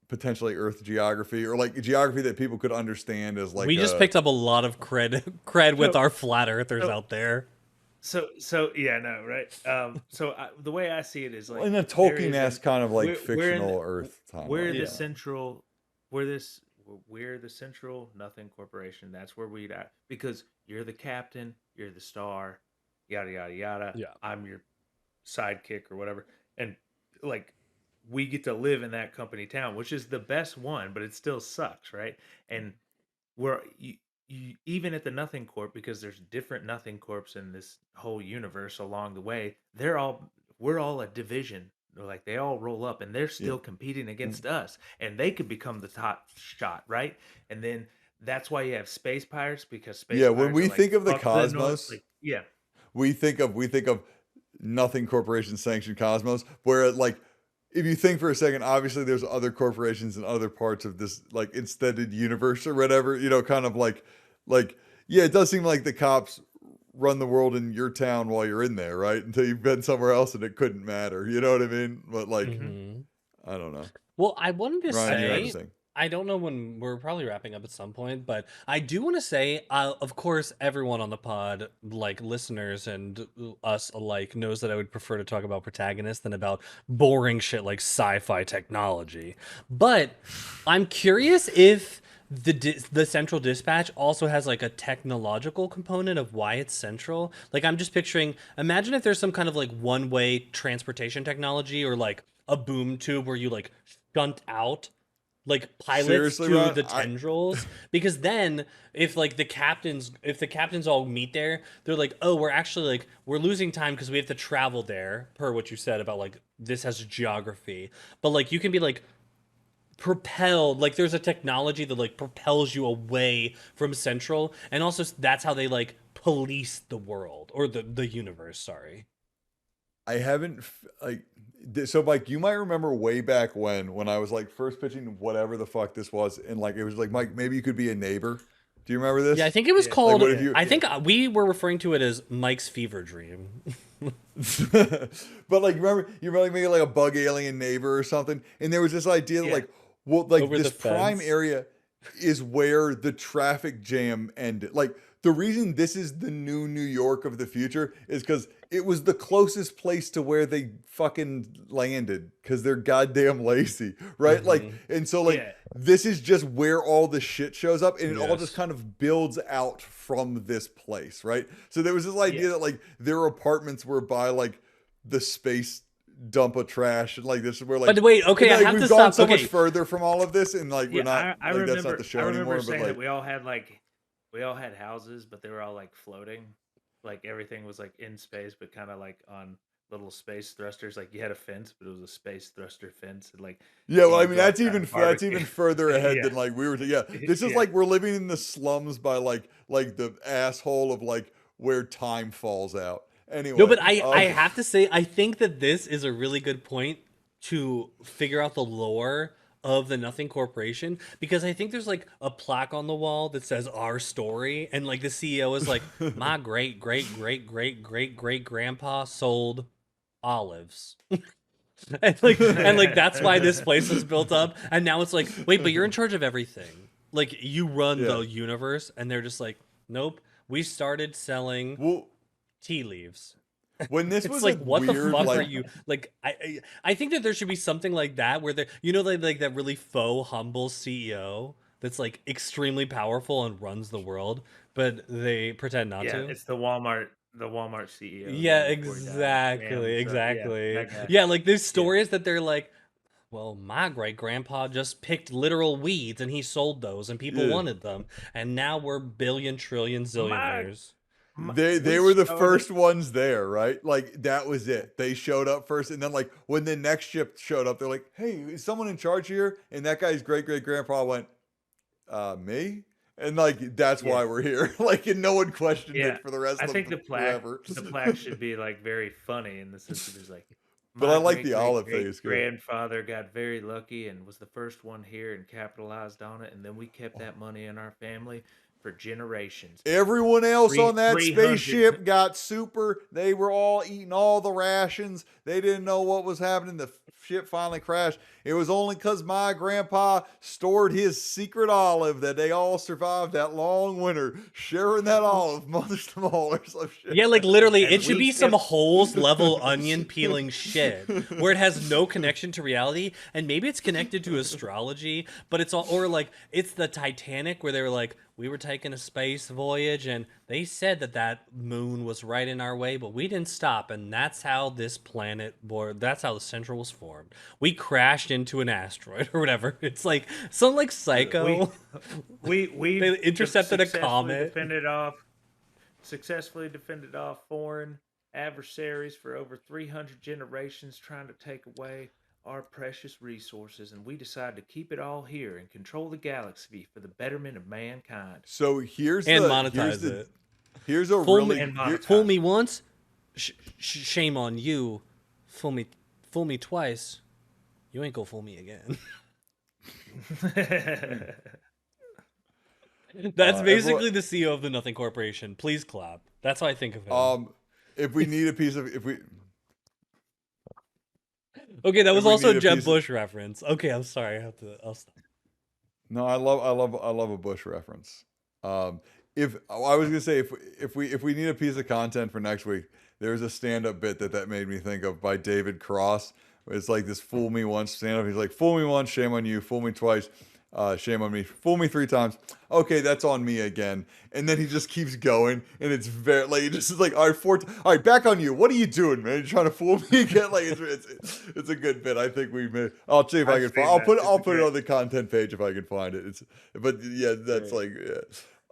potentially Earth geography or like geography that people could understand as like we just picked up a lot of cred with our flat earthers out there. So yeah, no, right. The way I see it is like in a Tolkien-esque kind of like fictional Earth time. We're the central Nothing Corporation. That's where we'd at because you're the captain, you're the star, yada yada yada. Yeah. I'm your sidekick or whatever, and like we get to live in that company town, which is the best one, but it still sucks, right? And we're even at the Nothing Corp, because there's different Nothing Corps in this whole universe along the way, we're all a division. Like they all roll up and they're still competing against us and they could become the top shot, right? And then that's why you have space pirates because space pirates when we think of the cosmos, we think of Nothing Corporation sanctioned cosmos, where like if you think for a second, obviously there's other corporations in other parts of this like extended universe or whatever, you know, kind of like, it does seem like the cops run the world in your town while you're in there, right? Until you've been somewhere else and it couldn't matter. You know what I mean? But like, I don't know. Well, I wanted to Ryan, say, I don't know when we're probably wrapping up at some point, but I do want to say, of course, everyone on the pod, like listeners and us alike, knows that I would prefer to talk about protagonists than about boring shit like sci-fi technology. But I'm curious if the Central Dispatch also has like a technological component of why it's central. Like I'm just picturing, imagine if there's some kind of like one-way transportation technology or like a boom tube where you like shunt out like pilots to the tendrils, because then if the captains all meet there, they're like, oh, we're actually like we're losing time because we have to travel there, per what you said about like this has geography, but like you can be like propelled, like there's a technology that like propels you away from Central, and also that's how they like police the world or the universe. Sorry, I haven't like. So, Mike, you might remember way back when I was like first pitching whatever the fuck this was, and like it was like, Mike, maybe you could be a neighbor. Do you remember this? Yeah, I think it was Yeah. called. Like, what if you- I think we were referring to it as Mike's fever dream. But like, you remember maybe like a bug alien neighbor or something, and there was this idea that Yeah. like, well, like Over this the prime fence. area is where the traffic jam ended. Like the reason this is the new New York of the future is because it was the closest place to where they fucking landed because they're goddamn lazy, right? Like, and so like Yeah. this is just where all the shit shows up, and it all Yes. just kind of builds out from this place, right? So there was this idea Yeah. that like their apartments were by like the space dump of trash, and like this is where like. But wait, okay, and, I like, have we've to gone stop. so Okay, much further from all of this, and like we're not. I like, remember. that's not the show I remember anymore. saying But that like, we all had houses, but they were all like floating, like everything was like in space, but kind of like on little space thrusters. Like you had a fence, but it was a space thruster fence, and like yeah, well, I you'd mean go that's outside even and that's even barbecue. further ahead Yeah. than like we were. Yeah, this is Yeah. like we're living in the slums by like the asshole of like where time falls out. Anyway, no, but I have to say, I think that this is a really good point to figure out the lore of the Nothing Corporation, because I think there's like a plaque on the wall that says our story, and like the CEO is like, my great great great great great great grandpa sold olives. and like that's why this place was built up, and now it's like, wait, but you're in charge of everything, like you run Yeah. the universe, and they're just like, nope, we started selling well, tea leaves. when this It's was like, a what the weird fuck like are you like? I think that there should be something like that where they, like that really faux humble CEO that's like extremely powerful and runs the world, but they pretend not Yeah, to. it's the Walmart CEO. the Yeah, one before he died. exactly, Graham, so, yeah, exactly. that guy. Yeah, like there's Yeah. stories that they're like, well, my great grandpa just picked literal weeds and he sold those and people Yeah. wanted them, and now we're billion trillion zillionaires. They were the first ones there, right? Like that was it. They showed up first, and then like when the next ship showed up, they're like, "Hey, is someone in charge here?" And that guy's great great grandpa went, "Me." And like that's Yeah. why we're here. Like, and no one questioned Yeah, it for the rest I of think the plaque forever. should be like very funny in the sense that it's like, But my I like the great olive great thing. It's good. grandfather got very lucky and was the first one here and capitalized on it, and then we kept that money in our family for generations. Everyone else Three- on that 300 spaceship got super. They were all eating all the rations. They didn't know what was happening. The ship finally crashed. It was only because my grandpa stored his secret olive that they all survived that long winter, sharing that olive amongst them all or some shit. Yeah, like literally, And it should we be some kept- holes level onion peeling shit where it has no connection to reality, and maybe it's connected to astrology, but it's all, or like it's the Titanic where they were like, we were taking a space voyage and they said that moon was right in our way, but we didn't stop, and that's how this planet, or that's how the Central was formed. We crashed into an asteroid or whatever. It's like some like psycho. We They intercepted a successfully comet. Successfully defended off foreign adversaries for over 300 generations trying to take away our precious resources, and we decided to keep it all here and control the galaxy for the betterment of mankind. So here's And the monetize here's the, it. Here's a Fool really me, and monetize. fool me once, shame on you. Fool me twice. You ain't gonna fool me again. That's basically the CEO of the Nothing Corporation. Please clap. That's how I think of him. if we need a piece of if we Okay, that was we also a need a Jeb piece of- Bush reference. Okay, I'm sorry. I'll stop. No, I love a Bush reference. If I was gonna say if we need a piece of content for next week, there's a stand-up bit that made me think of by David Cross. It's like this fool me once stand-up. He's like, fool me once, shame on you. Fool me twice, shame on me. Fool me 3 times. Okay, that's on me again. And then he just keeps going, and it's very like, it just is like, all right, all right, back on you. What are you doing, man? You're trying to fool me again? Like it's a good bit. I think we may. I'll see if I I've can seen find. I'll that. put It's I'll put it great. on the content page if I can find it. But yeah, that's like yeah.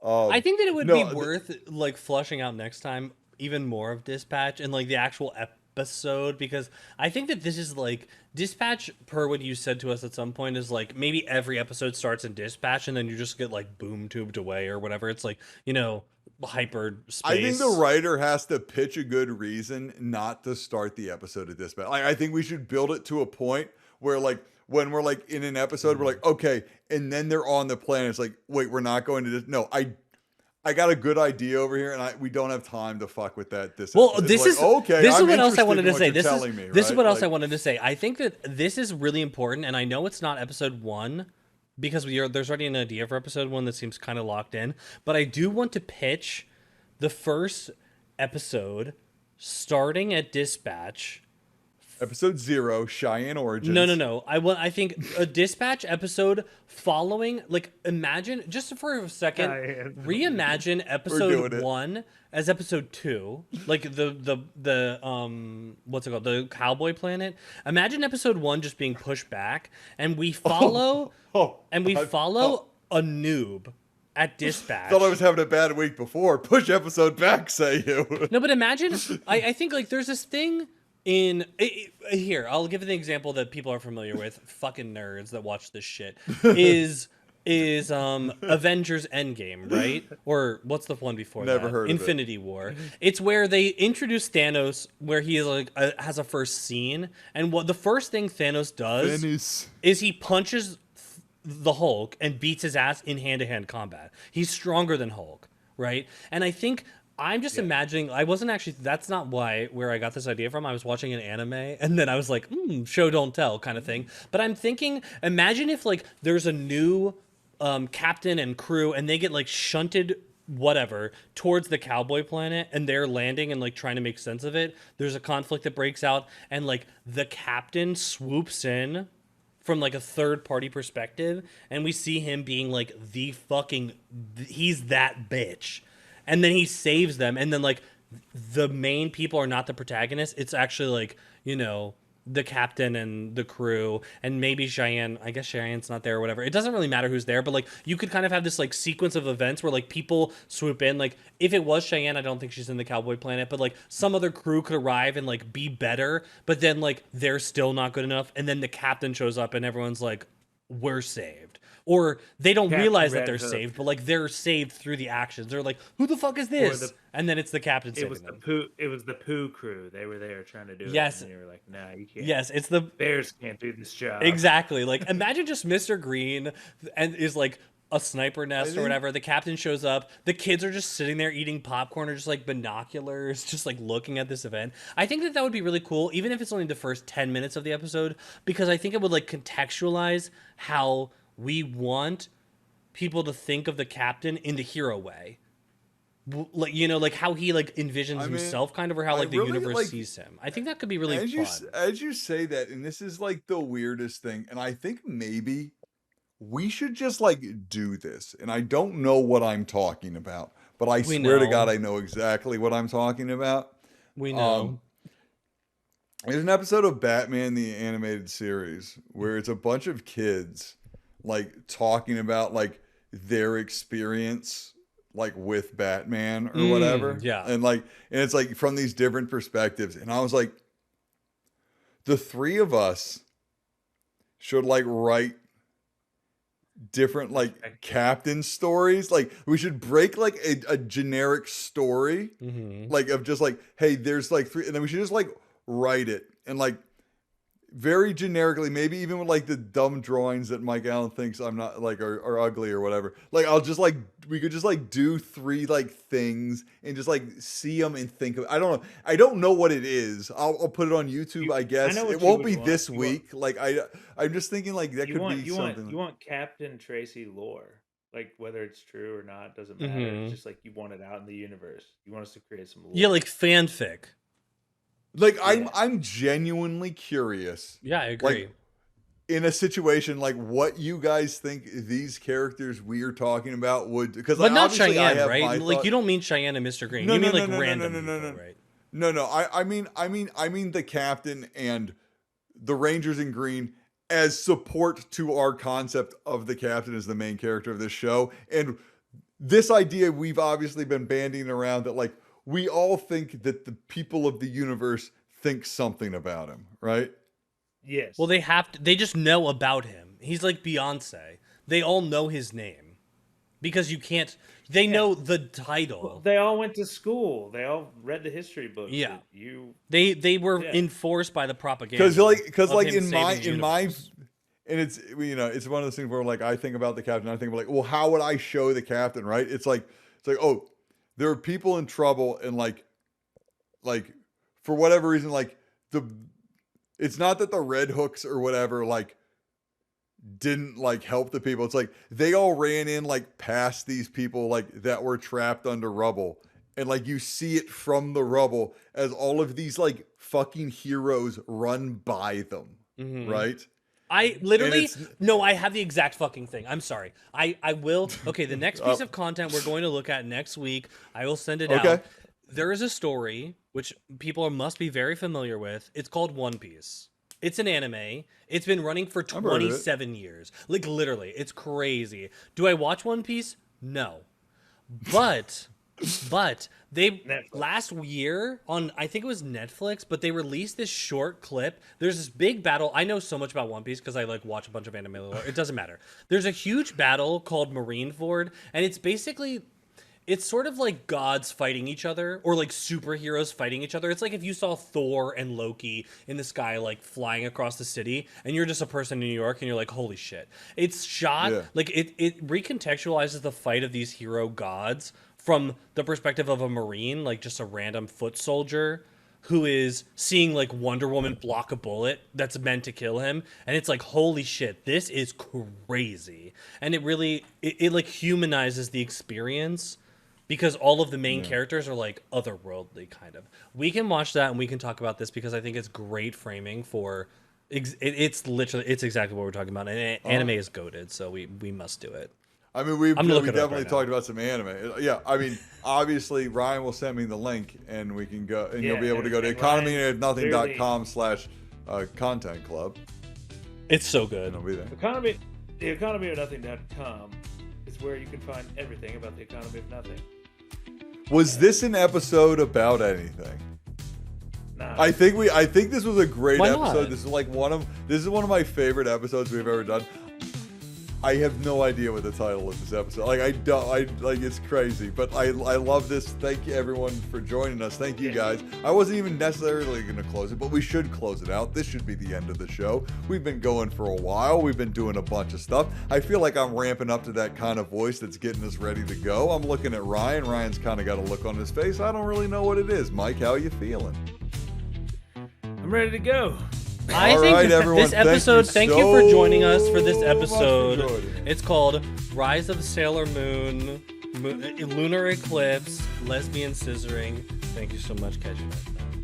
I think that it would no, be worth like flushing out next time even more of Dispatch and like the actual episode, because I think that this is like Dispatch, per what you said to us at some point, is like maybe every episode starts in Dispatch and then you just get like boom tubed away or whatever. It's like, hyper space. I think the writer has to pitch a good reason not to start the episode at Dispatch. Like, I think we should build it to a point where like when we're like in an episode, we're like, okay, and then they're on the planet. It's like, wait, we're not going to this. No, I I got a good idea over here, and we don't have time to fuck with that. Well, It's this like, is okay. this is I'm what else I interested wanted in to what say. you're This is telling me, this is right? what else I Like, wanted to say. I think that this is really important, and I know it's not episode 1 because there's already an idea for episode 1 that seems kind of locked in. But I do want to pitch the first episode starting at dispatch. Episode 0, Cheyenne Origins. No. I think a dispatch episode following, like, imagine just for a second, reimagine doing episode it. 1 as episode 2, like the what's it called, the Cowboy Planet. Imagine episode 1 just being pushed back, and we follow a noob at dispatch. Thought I was having a bad week before. Push episode back, say you. No, but imagine, I think, like, there's this thing in here. I'll give an example that people are familiar with. Fucking nerds that watch this shit is Avengers Endgame, right? Or what's the one before Never that? heard of it. Infinity War. It's where they introduce Thanos, where he is like has a first scene, and what the first thing Thanos does is he punches the Hulk and beats his ass in hand-to-hand combat. He's stronger than Hulk, right? And I think I'm just imagining. I wasn't actually. That's not where I got this idea from. I was watching an anime, and then I was like, "Show don't tell" kind of thing. But I'm thinking, imagine if like there's a new captain and crew, and they get like shunted whatever towards the Cowboy Planet, and they're landing and like trying to make sense of it. There's a conflict that breaks out, and like the captain swoops in from like a third party perspective, and we see him being like he's that bitch. And then he saves them, and then like the main people are not the protagonists. It's actually like, you know, the captain and the crew, and maybe Cheyenne. I guess Cheyenne's not there or whatever. It doesn't really matter who's there, but like you could kind of have this like sequence of events where like people swoop in. Like if it was Cheyenne, I don't think she's in the Cowboy Planet, but like some other crew could arrive and like be better, but then like they're still not good enough, and then the captain shows up, and everyone's like, "We're saved." Or they don't realize that they're saved, but like they're saved through the actions. They're like, "Who the fuck is this?" And then it's the captain saving them. It was the poo crew. They were there trying to do it. Yes. And you were like, "Nah, you can't." Yes, it's the Bears can't do this job. exactly. Like imagine just Mr. Green and is like a sniper nest or whatever. The captain shows up. The kids are just sitting there eating popcorn or just like binoculars, just like looking at this event. I think that would be really cool, even if it's only the first 10 minutes of the episode, because I think it would like contextualize how we want people to think of the captain in the hero way, like, you know, like how he like envisions himself, kind of, or how like the universe sees him. I think that could be really fun. As you say that, and this is like the weirdest thing, and I think maybe we should just like do this. And I don't know what I'm talking about, but I swear to God, I know exactly what I'm talking about. We know. There's an episode of Batman the Animated Series where it's a bunch of kids like talking about like their experience like with Batman or whatever. Yeah. And it's like from these different perspectives. And I was like, the three of us should like write different like captain stories. Like we should break like a generic story, like of just like, hey, there's like 3, and then we should just like write it and like very generically, maybe even with like the dumb drawings that Mike Allen thinks I'm not like are ugly or whatever. Like I'll just like, we could just like do 3 like things and just like see them and think of. I don't know what it is. I'll put it on YouTube. I guess it won't be this week. Like I'm just thinking like that could be something. You want Captain Tracy lore, like whether it's true or not doesn't matter. It's just like you want it out in the universe. You want us to create some lore. Yeah, like fanfic. Like I'm genuinely curious. Yeah, I agree. Like, in a situation like what you guys think these characters we are talking about would, because but not Cheyenne, right? Like you don't mean Cheyenne and Mr. Green. You mean like random people, right? No. I mean the captain and the Rangers in green as support to our concept of the captain as the main character of this show. And this idea we've obviously been bandying around that like we all think that the people of the universe think something about him, right? Yes. Well, they just know about him. He's like Beyonce. They all know his name because you can't. They know the title. Well, they all went to school. They all read the history books. Yeah. They were enforced by the propaganda. Because like in my and it's, you know, it's one of those things where like I think about the captain, I think about like, well, how would I show the captain, right? It's like It's like, oh, there are people in trouble, and like for whatever reason, like it's not that the Red Hooks or whatever like didn't like help the people. It's like they all ran in like past these people like that were trapped under rubble. And like you see it from the rubble as all of these like fucking heroes run by them. Right? I literally no, I have the exact fucking thing. I'm sorry. I will. Okay, the next piece of content we're going to look at next week, I will send it out. There is a story which people must be very familiar with. It's called One Piece. It's an anime. It's been running for 27 years. Like literally, it's crazy. Do I watch One Piece? No. But they Netflix. last year on, I think it was Netflix, but they released this short clip. There's this big battle. I know so much about One Piece because I like watch a bunch of anime. It doesn't matter. There's a huge battle called Marineford, and it's basically, it's sort of like gods fighting each other, or like superheroes fighting each other. It's like if you saw Thor and Loki in the sky, like flying across the city, and you're just a person in New York, and you're like, holy shit. It's shot, like it recontextualizes the fight of these hero gods from the perspective of a Marine, like just a random foot soldier who is seeing like Wonder Woman block a bullet that's meant to kill him. And it's like, holy shit, this is crazy. And it really, it like humanizes the experience because all of the main characters are like otherworldly kind of. We can watch that and we can talk about this because I think it's great framing for, it's literally, it's exactly what we're talking about. And anime is goated, so we must do it. I mean, we definitely talked about some anime. Yeah, I mean, obviously, Ryan will send me the link, and we can go, and you'll be able to go to economyofnothing.com/content club. It's so good. I'll be there. The economyofnothing.com is where you can find everything about the economy of nothing. Was this an episode about anything? Nah. I think this was a great Why episode. not? This is one of my favorite episodes we've ever done. I have no idea what the title of this episode. It's crazy, but I love this. Thank you everyone for joining us. Thank you guys. I wasn't even necessarily going to close it, but we should close it out. This should be the end of the show. We've been going for a while. We've been doing a bunch of stuff. I feel like I'm ramping up to that kind of voice that's getting us ready to go. I'm looking at Ryan. Ryan's kind of got a look on his face. I don't really know what it is. Mike, how are you feeling? I'm ready to go. I think this episode, thank you for joining us for this episode. It's called Rise of Sailor Moon, Lunar Eclipse, Lesbian Scissoring. Thank you so much, catching up.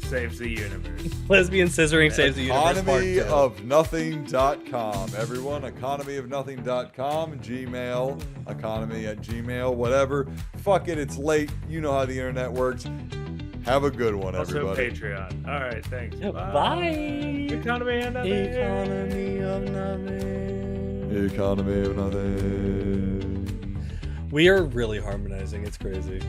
Saves the universe. Lesbian Scissoring saves the universe. Economyofnothing.com. Everyone, economyofnothing.com, Gmail, economy@gmail, whatever. Fuck it, it's late. You know how the internet works. Have a good one, also everybody. Patreon. All right, thanks. Bye. Economy of nothing. Economy of nothing. Economy of nothing. We are really harmonizing. It's crazy.